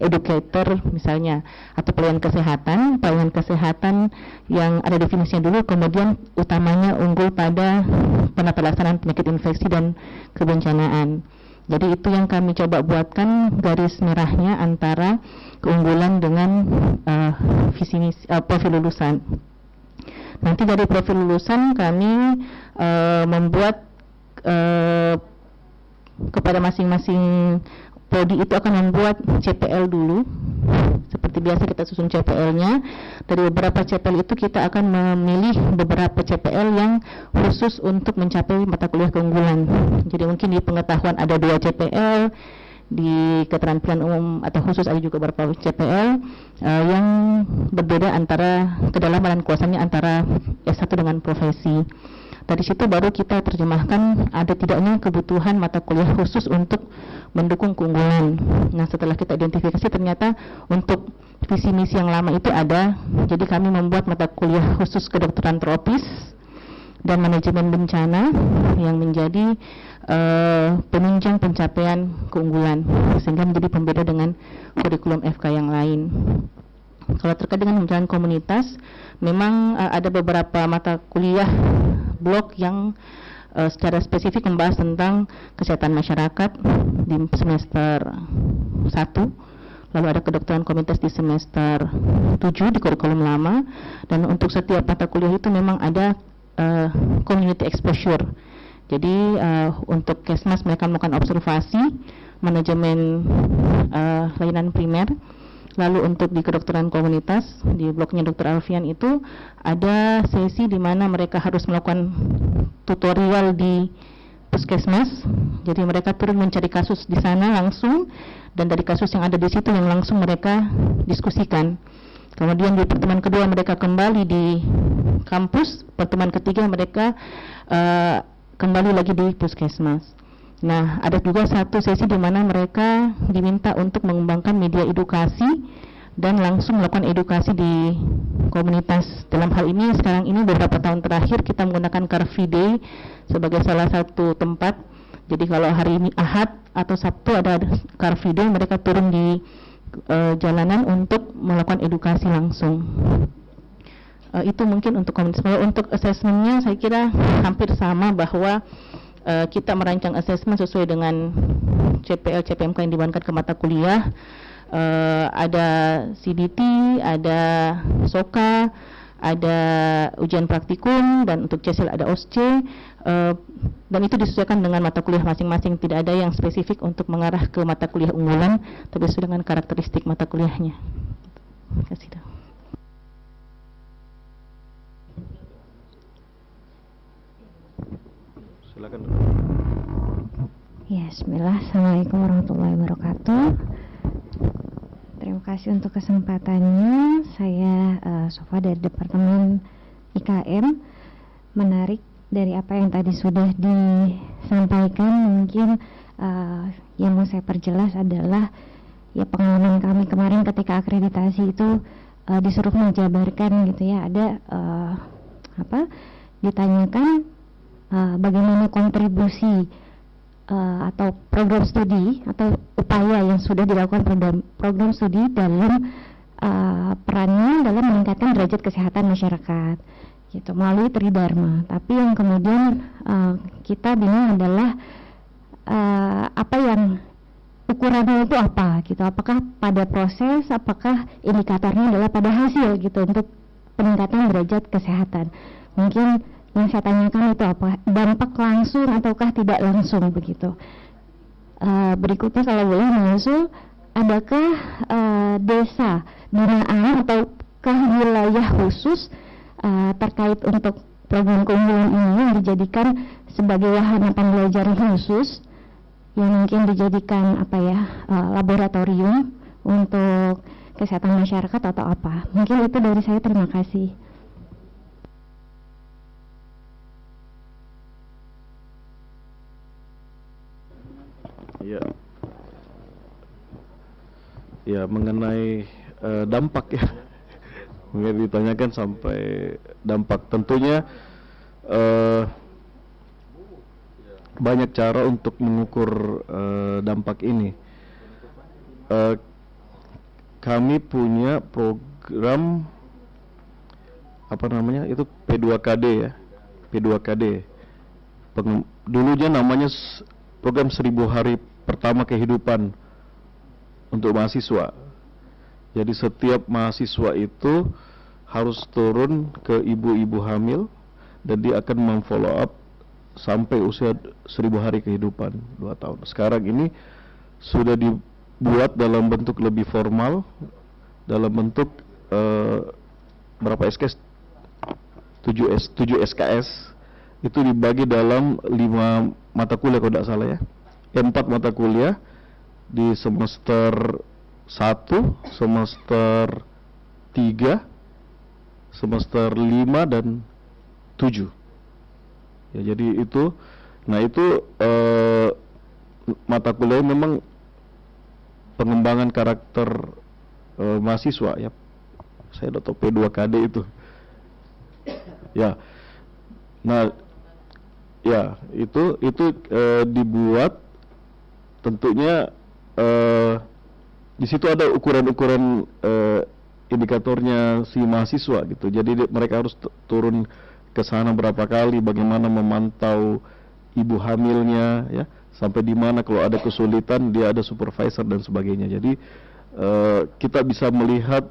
educator misalnya, atau pelayanan kesehatan yang ada definisinya dulu, kemudian utamanya unggul pada penata laksanaan penyakit infeksi dan kebencanaan. Jadi itu yang kami coba buatkan garis merahnya antara keunggulan dengan visi misi profil lulusan. Nanti dari profil lulusan kami membuat kepada masing-masing prodi itu akan membuat CPL dulu. Seperti biasa kita susun CPL-nya. Dari beberapa CPL itu kita akan memilih beberapa CPL yang khusus untuk mencapai mata kuliah keunggulan. Jadi mungkin di pengetahuan ada 2 CPL, di keterampilan umum atau khusus ada juga beberapa CPL yang berbeda antara kedalaman dan kuasanya antara S1 dengan profesi. Dari situ baru kita terjemahkan ada tidaknya kebutuhan mata kuliah khusus untuk mendukung keunggulan. Nah, setelah kita identifikasi ternyata untuk visi misi yang lama itu ada. Jadi kami membuat mata kuliah khusus kedokteran tropis dan manajemen bencana yang menjadi penunjang pencapaian keunggulan, sehingga menjadi pembeda dengan kurikulum FK yang lain. Kalau terkait dengan pembelajaran komunitas, memang ada beberapa mata kuliah blok yang secara spesifik membahas tentang kesehatan masyarakat di semester 1, lalu ada kedokteran komunitas di semester 7 di kurikulum lama, dan untuk setiap mata kuliah itu memang ada community exposure. Jadi untuk Kesmas mereka melakukan observasi, manajemen layanan primer. Lalu untuk di kedokteran komunitas, di bloknya Dr. Alfian itu ada sesi di mana mereka harus melakukan tutorial di puskesmas. Jadi mereka turun mencari kasus di sana langsung, dan dari kasus yang ada di situ yang langsung mereka diskusikan. Kemudian di pertemuan kedua mereka kembali di kampus, pertemuan ketiga mereka kembali lagi di puskesmas. Nah, ada juga satu sesi di mana mereka diminta untuk mengembangkan media edukasi dan langsung melakukan edukasi di komunitas. Dalam hal ini sekarang ini beberapa tahun terakhir kita menggunakan Car Free Day sebagai salah satu tempat. Jadi kalau hari ini Ahad atau Sabtu ada Car Free Day, mereka turun di jalanan untuk melakukan edukasi langsung. Itu mungkin untuk komunitas. Kalau untuk asesmennya saya kira hampir sama, bahwa kita merancang asesmen sesuai dengan CPL, CPMK yang dibebankan ke mata kuliah. Ada CBT, ada SOKA, ada ujian praktikum, dan untuk CSIL ada OSC, dan itu disesuaikan dengan mata kuliah masing-masing. Tidak ada yang spesifik untuk mengarah ke mata kuliah unggulan, tapi sesuai dengan karakteristik mata kuliahnya. Terima kasih. Silakan. Ya, bismillah. Assalamualaikum warahmatullahi wabarakatuh. Terima kasih untuk kesempatannya. Saya Sofa dari Departemen IKM. Menarik dari apa yang tadi sudah disampaikan, mungkin yang mau saya perjelas adalah ya pengalaman kami kemarin ketika akreditasi itu disuruh menjabarkan gitu ya, ada ditanyakan bagaimana kontribusi atau program studi atau upaya yang sudah dilakukan program studi dalam perannya dalam meningkatkan derajat kesehatan masyarakat gitu melalui Tridharma. Tapi yang kemudian kita bingung adalah apa yang ukurannya itu apa gitu, apakah pada proses, apakah indikatornya adalah pada hasil gitu untuk peningkatan derajat kesehatan. Mungkin yang saya tanyakan itu apa, dampak langsung ataukah tidak langsung begitu. Berikutnya kalau boleh masuk, adakah desa binaan ataukah wilayah khusus terkait untuk program keunggulan ini yang dijadikan sebagai wahana pembelajaran khusus, yang mungkin dijadikan laboratorium untuk kesehatan masyarakat atau apa. Mungkin itu dari saya, terima kasih. Ya, mengenai dampak ya, mungkin ditanyakan sampai dampak. Tentunya banyak cara untuk mengukur dampak ini. Kami punya program itu P2KD ya, P2KD. Dulunya namanya program 1000 hari pertama kehidupan untuk mahasiswa. Jadi setiap mahasiswa itu harus turun ke ibu-ibu hamil dan dia akan memfollow up sampai usia 1000 hari kehidupan, 2 tahun. Sekarang ini sudah dibuat dalam bentuk lebih formal, dalam bentuk berapa SKS? 7 SKS. Itu dibagi dalam 5 mata kuliah kalau tidak salah ya. 4 mata kuliah di semester 1, semester 3, semester 5 dan 7. Ya, jadi itu, mata kuliah memang pengembangan karakter mahasiswa ya. Saya udah tahu P2KD itu. Ya. Nah, ya, itu dibuat tentunya di situ ada ukuran-ukuran indikatornya si mahasiswa gitu. Jadi mereka harus turun ke sana berapa kali, bagaimana memantau ibu hamilnya ya, sampai di mana kalau ada kesulitan dia ada supervisor dan sebagainya. Jadi kita bisa melihat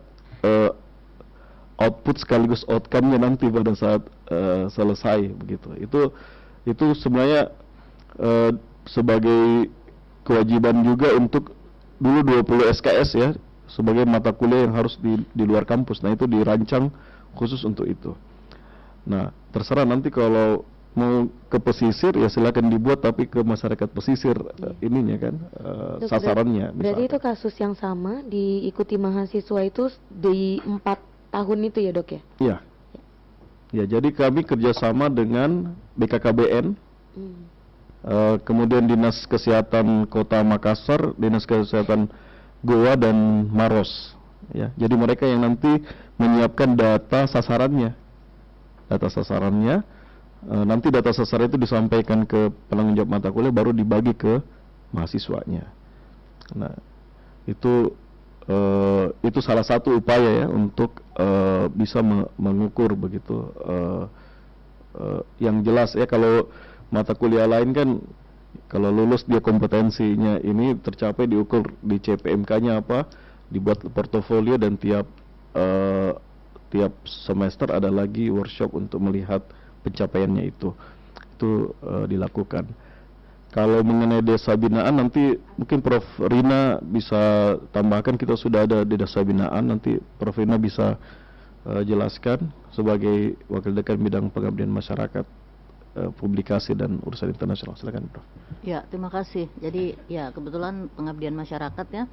output sekaligus outcome-nya nanti pada saat selesai begitu. Itu sebenarnya sebagai kewajiban juga untuk dulu 20 SKS ya, sebagai mata kuliah yang harus di luar kampus. Nah, itu dirancang khusus untuk itu. Nah, terserah nanti kalau mau ke pesisir ya silakan dibuat, tapi ke masyarakat pesisir ininya kan Itu sasarannya. Berarti misalkan. itu kasus yang sama diikuti mahasiswa itu di 4 tahun itu ya dok ya? Iya. Ya, jadi kami kerjasama dengan BKKBN, kemudian Dinas Kesehatan Kota Makassar, Dinas Kesehatan Goa dan Maros. Ya, jadi mereka yang nanti menyiapkan data sasarannya. Nanti data sasaran itu disampaikan ke penanggung jawab mata kuliah, baru dibagi ke mahasiswanya. Nah, itu salah satu upaya ya untuk bisa mengukur begitu. Yang jelas ya, kalau mata kuliah lain kan kalau lulus dia kompetensinya ini tercapai, diukur di CPMK-nya apa, dibuat portofolio, dan tiap semester ada lagi workshop untuk melihat pencapaiannya itu dilakukan. Kalau mengenai desa binaan nanti mungkin Prof. Rina bisa tambahkan, kita sudah ada di desa binaan, nanti Prof. Rina bisa jelaskan sebagai Wakil Dekan Bidang Pengabdian Masyarakat, Publikasi dan Urusan Internasional. Silakan Prof. Ya, terima kasih. Jadi ya kebetulan pengabdian masyarakat ya.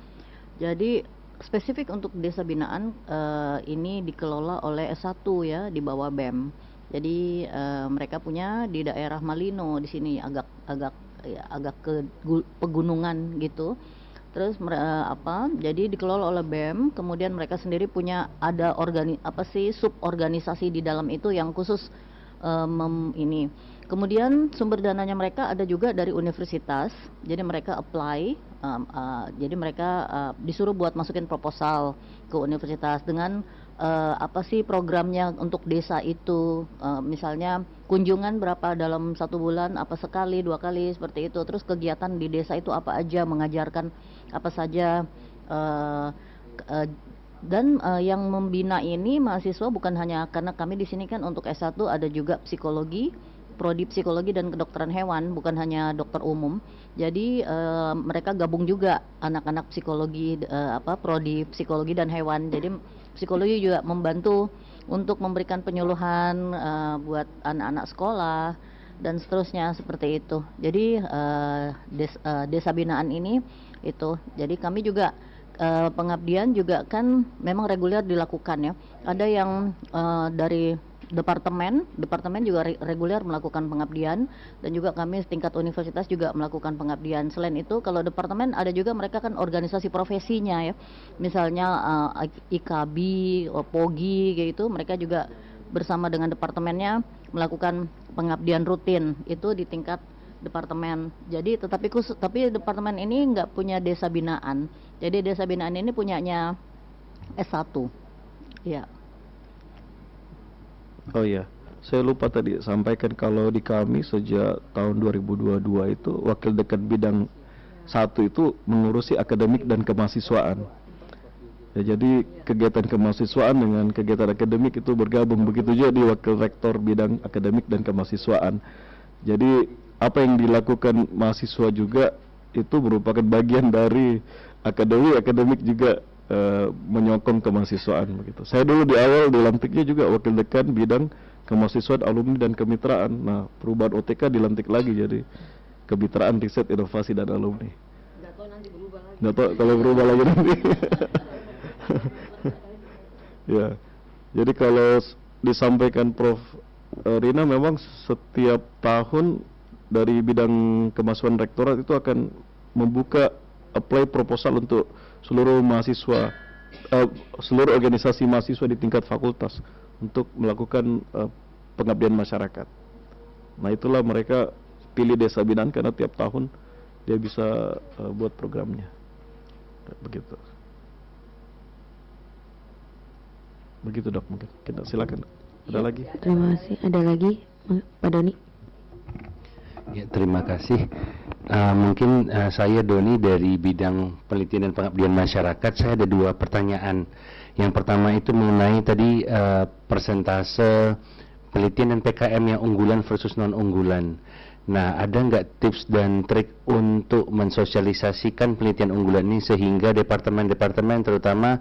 Jadi spesifik untuk desa binaan ini dikelola oleh S1 ya, di bawah BEM. Jadi mereka punya di daerah Malino di sini, agak ke pegunungan gitu. Terus jadi dikelola oleh BEM, kemudian mereka sendiri punya ada suborganisasi di dalam itu yang khusus ini. Kemudian sumber dananya mereka ada juga dari universitas. Jadi mereka apply, jadi mereka disuruh buat masukin proposal ke universitas dengan programnya untuk desa itu, misalnya kunjungan berapa dalam 1 bulan, apa sekali, 2 kali, seperti itu. Terus kegiatan di desa itu apa aja, mengajarkan apa saja, dan yang membina ini mahasiswa bukan hanya, karena kami di sini kan untuk S1 ada juga psikologi, prodi psikologi dan kedokteran hewan, bukan hanya dokter umum. Jadi mereka gabung juga anak-anak psikologi, prodi psikologi dan hewan. Jadi psikologi juga membantu untuk memberikan penyuluhan buat anak-anak sekolah dan seterusnya, seperti itu. Jadi desa binaan ini itu. Jadi kami juga pengabdian juga kan memang reguler dilakukan ya. Ada yang dari departemen juga reguler melakukan pengabdian, dan juga kami tingkat universitas juga melakukan pengabdian. Selain itu kalau departemen ada juga mereka kan organisasi profesinya ya, misalnya IKB, POGI kayak itu, mereka juga bersama dengan departemennya melakukan pengabdian rutin itu di tingkat departemen. Jadi tapi departemen ini nggak punya desa binaan. Jadi desa binaan ini punyanya S1 ya. Oh iya, saya lupa tadi sampaikan kalau di kami sejak tahun 2022 itu Wakil Dekan Bidang 1 itu mengurusi akademik dan kemahasiswaan. Ya, jadi kegiatan kemahasiswaan dengan kegiatan akademik itu bergabung, begitu juga di Wakil Rektor Bidang Akademik dan Kemahasiswaan. Jadi apa yang dilakukan mahasiswa juga itu merupakan bagian dari akademik juga menyokong kemahasiswaan begitu. Saya dulu di awal dilantiknya juga Wakil Dekan Bidang Kemahasiswaan, Alumni dan Kemitraan. Nah, perubahan OTK dilantik lagi jadi Kemitraan, Riset, Inovasi dan Alumni. Nggak tahu nanti berubah lagi. Nggak tahu kalau berubah lagi nanti. Ya, jadi kalau disampaikan Prof. Rina, memang setiap tahun dari bidang kemahasiswaan rektorat itu akan membuka apply proposal untuk seluruh mahasiswa, seluruh organisasi mahasiswa di tingkat fakultas untuk melakukan pengabdian masyarakat. Nah, itulah mereka pilih desa binaan karena tiap tahun dia bisa buat programnya. Begitu. Begitu Dok, mungkin kita silakan. Ada lagi? Terima kasih. Ada lagi Pak Doni? Ya, terima kasih. Mungkin saya Doni dari bidang penelitian dan pengabdian masyarakat. Saya ada 2 pertanyaan. Yang pertama itu mengenai tadi persentase penelitian dan PKM yang unggulan versus non unggulan. Nah, ada nggak tips dan trik untuk mensosialisasikan penelitian unggulan ini sehingga departemen-departemen terutama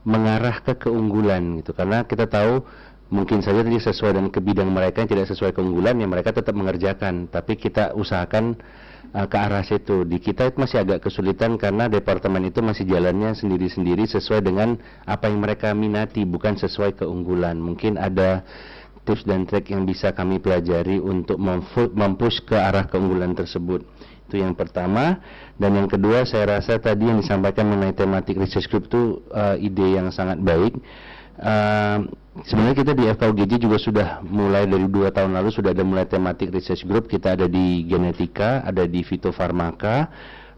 mengarah ke keunggulan gitu? Karena kita tahu mungkin saja tadi sesuai dengan ke bidang mereka yang tidak sesuai keunggulan, ya mereka tetap mengerjakan, tapi kita usahakan ke arah situ. Di kita itu masih agak kesulitan karena departemen itu masih jalannya sendiri-sendiri sesuai dengan apa yang mereka minati, bukan sesuai keunggulan. Mungkin ada tips dan trik yang bisa kami pelajari untuk mempush ke arah keunggulan tersebut. Itu yang pertama. Dan yang kedua, saya rasa tadi yang disampaikan mengenai tematik research group itu ide yang sangat baik. Sebenarnya kita di FKUGJ juga sudah mulai dari 2 tahun lalu sudah ada mulai tematik research group. Kita ada di genetika, ada di fitofarmaka,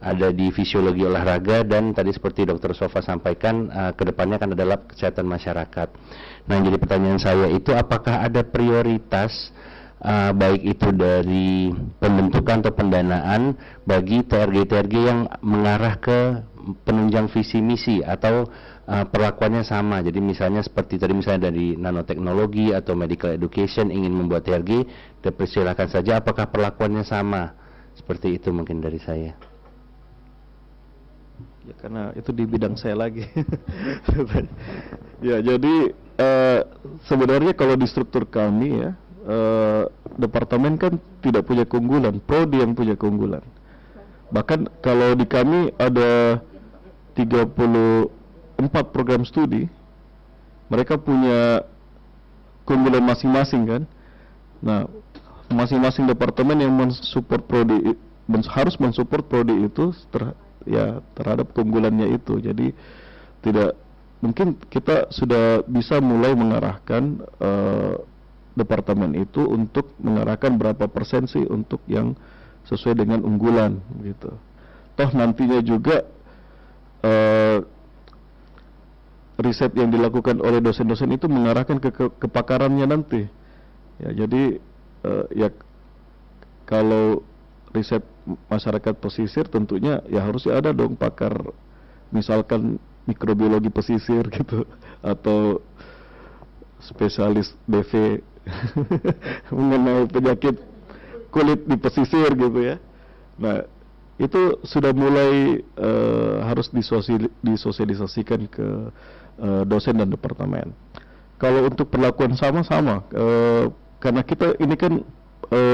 ada di fisiologi olahraga, dan tadi seperti Dr. Sofa sampaikan, kedepannya akan ada lab kesehatan masyarakat. Nah, yang jadi pertanyaan saya itu apakah ada prioritas baik itu dari pembentukan atau pendanaan bagi TRG-TRG yang mengarah ke penunjang visi misi atau perlakuannya sama. Jadi misalnya seperti tadi misalnya dari nanoteknologi atau medical education ingin membuat TRG, dipersilakan saja, apakah perlakuannya sama? Seperti itu mungkin dari saya. Ya karena itu di bidang saya lagi. Ya jadi sebenarnya kalau di struktur kami ya, departemen kan tidak punya keunggulan, prodi yang punya keunggulan. Bahkan kalau di kami ada 34 program studi, mereka punya keunggulan masing-masing kan. Nah, masing-masing departemen yang mensupport prodi harus mensupport prodi itu terhadap keunggulannya itu. Jadi tidak mungkin kita sudah bisa mulai mengarahkan departemen itu untuk mengarahkan berapa persen sih untuk yang sesuai dengan unggulan gitu. Toh nantinya juga riset yang dilakukan oleh dosen-dosen itu mengarahkan ke kepakarannya nanti. Ya, jadi ya kalau riset masyarakat pesisir tentunya ya harusnya ada dong pakar, misalkan mikrobiologi pesisir gitu, atau spesialis BV mengenai penyakit kulit di pesisir gitu ya. Nah, itu sudah mulai harus disosialisasikan ke dosen dan departemen. Kalau untuk perlakuan sama-sama, karena kita ini kan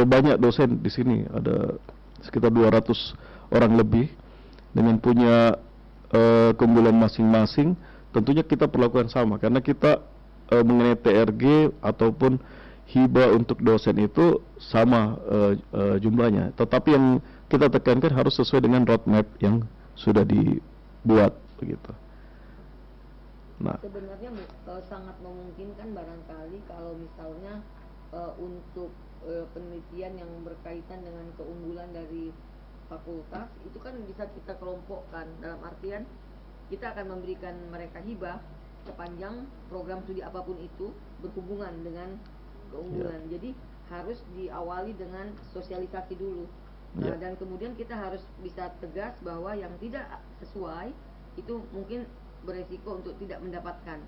banyak dosen di sini, ada sekitar 200 orang lebih dengan punya keunggulan masing-masing, tentunya kita perlakukan sama karena kita mengenai TRG ataupun hibah untuk dosen itu sama jumlahnya. Tetapi yang kita tekankan harus sesuai dengan roadmap yang sudah dibuat begitu. Nah, sebenarnya sangat memungkinkan barangkali kalau misalnya untuk penelitian yang berkaitan dengan keunggulan dari fakultas itu kan bisa kita kelompokkan, dalam artian kita akan memberikan mereka hibah sepanjang program studi apapun itu berhubungan dengan keunggulan. Jadi harus diawali dengan sosialisasi dulu. Nah, dan kemudian kita harus bisa tegas bahwa yang tidak sesuai itu mungkin beresiko untuk tidak mendapatkan.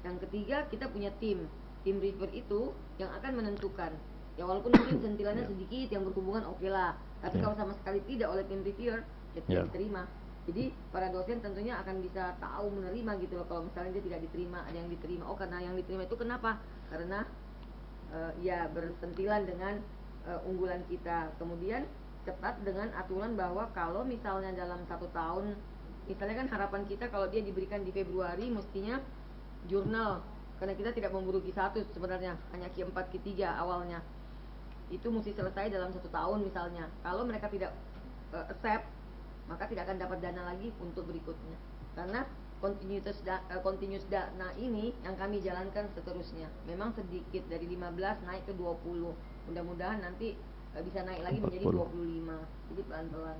Yang ketiga, kita punya tim reviewer itu yang akan menentukan. Ya walaupun mungkin sentilannya sedikit yang berhubungan oke lah, tapi kalau sama sekali tidak oleh tim reviewer ya tidak diterima. Jadi para dosen tentunya akan bisa tahu menerima gitu loh, kalau misalnya dia tidak diterima, ada yang diterima. Oh, karena yang diterima itu kenapa? Karena ya bersentilan dengan unggulan kita. Kemudian ketat dengan aturan bahwa kalau misalnya dalam 1 tahun, misalnya kan harapan kita kalau dia diberikan di Februari mestinya jurnal, karena kita tidak memburu Q1 sebenarnya, hanya Q4 Q3 awalnya. Itu mesti selesai dalam 1 tahun misalnya. Kalau mereka tidak accept, maka tidak akan dapat dana lagi untuk berikutnya. Karena continuous dana ini yang kami jalankan seterusnya. Memang sedikit, dari 15 naik ke 20. Mudah-mudahan nanti bisa naik lagi menjadi 25. Jadi pelan-pelan.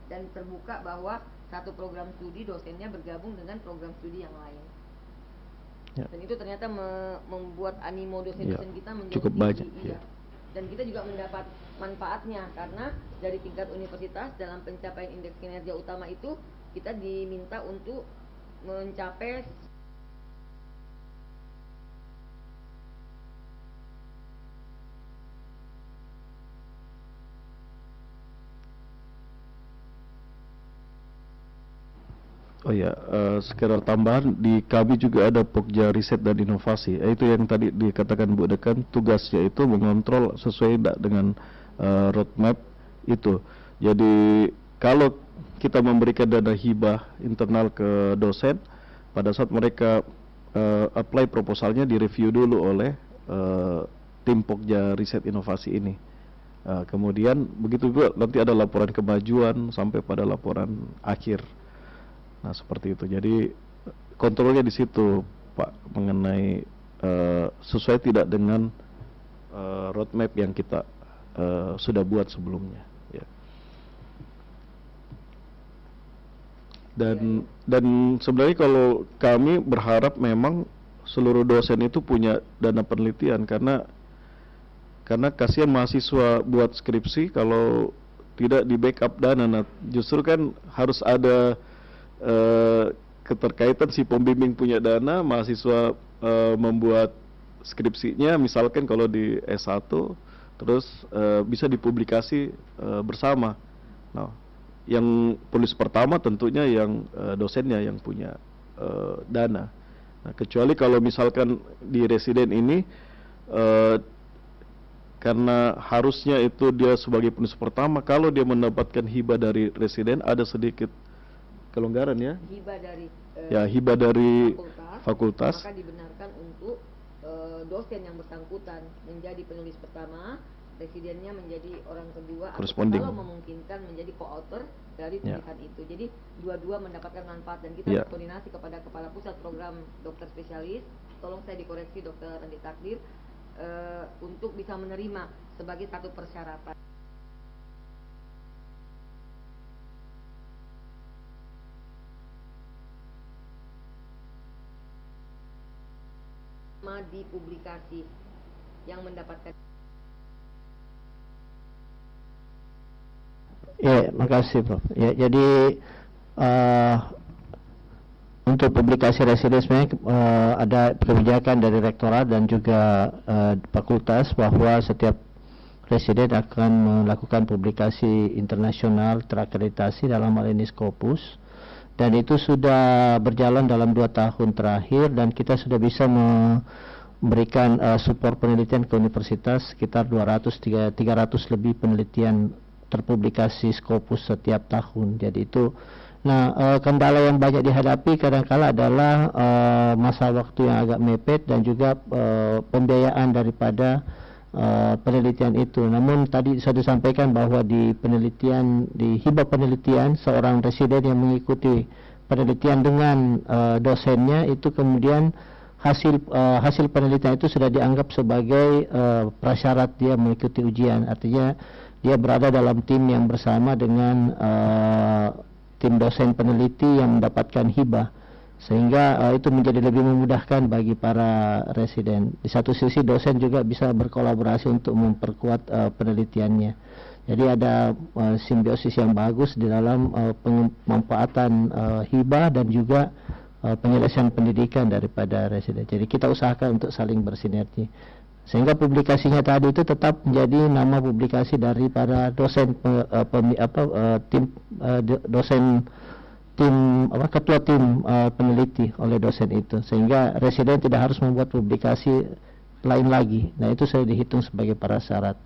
Dan terbuka bahwa satu program studi dosennya bergabung dengan program studi yang lain. Dan itu ternyata membuat animo dosen-dosen kita menjadi cukup banyak. Dan kita juga mendapat manfaatnya karena dari tingkat universitas dalam pencapaian indeks kinerja utama itu kita diminta untuk mencapai Oh ya, sekedar tambahan, di kami juga ada Pokja Riset dan Inovasi. Itu yang tadi dikatakan Bu Dekan, tugasnya itu mengontrol sesuai dengan roadmap itu. Jadi kalau kita memberikan dana hibah internal ke dosen, pada saat mereka apply proposalnya direview dulu oleh tim Pokja Riset Inovasi ini. Kemudian begitu juga nanti ada laporan kemajuan sampai pada laporan akhir. Nah seperti itu. Jadi kontrolnya di situ Pak, mengenai sesuai tidak dengan roadmap yang kita sudah buat sebelumnya. Ya. Dan sebenarnya kalau kami berharap memang seluruh dosen itu punya dana penelitian, karena kasihan mahasiswa buat skripsi kalau tidak di backup dana. Nah, justru kan harus ada keterkaitan, si pembimbing punya dana, mahasiswa membuat skripsinya, misalkan kalau di S1 terus bisa dipublikasi bersama. Nah, yang penulis pertama tentunya yang dosennya yang punya dana. Nah, kecuali kalau misalkan di residen ini karena harusnya itu dia sebagai penulis pertama, kalau dia mendapatkan hibah dari residen ada sedikit kelonggaran ya. Hibah dari hibah dari fakultas. Maka dibenarkan untuk dosen yang bersangkutan menjadi penulis pertama, residennya menjadi orang kedua, atau kalau memungkinkan menjadi co-author dari tulisan itu. Jadi dua-dua mendapatkan manfaat, dan kita berkoordinasi kepada Kepala Pusat Program Dokter Spesialis, tolong saya dikoreksi Dr. Andi Takdir, untuk bisa menerima sebagai satu persyaratan. Di publikasi yang mendapatkan. Ya, makasih Prof. Ya, jadi untuk publikasi residen sebenarnya ada kebijakan dari rektorat dan juga fakultas bahwa setiap residen akan melakukan publikasi internasional terakreditasi, dalam hal ini Scopus. Dan itu sudah berjalan dalam 2 tahun terakhir, dan kita sudah bisa memberikan support penelitian ke universitas sekitar 300 lebih penelitian terpublikasi Scopus setiap tahun. Jadi itu, kendala yang banyak dihadapi kadang-kala adalah masa waktu yang agak mepet dan juga pembiayaan daripada penelitian itu. Namun tadi sudah disampaikan bahwa di hibah penelitian, seorang residen yang mengikuti penelitian dengan dosennya itu kemudian hasil penelitian itu sudah dianggap sebagai prasyarat dia mengikuti ujian. Artinya dia berada dalam tim yang bersama dengan tim dosen peneliti yang mendapatkan hibah, sehingga itu menjadi lebih memudahkan bagi para residen. Di satu sisi dosen juga bisa berkolaborasi untuk memperkuat penelitiannya. Jadi ada simbiosis yang bagus di dalam pemanfaatan hibah dan juga penyelesaian pendidikan daripada residen. Jadi kita usahakan untuk saling bersinergi, sehingga publikasinya tadi itu tetap menjadi nama publikasi dari para dosen ketua tim peneliti oleh dosen itu, sehingga residen tidak harus membuat publikasi lain lagi. Nah, itu sudah dihitung sebagai prasyarat.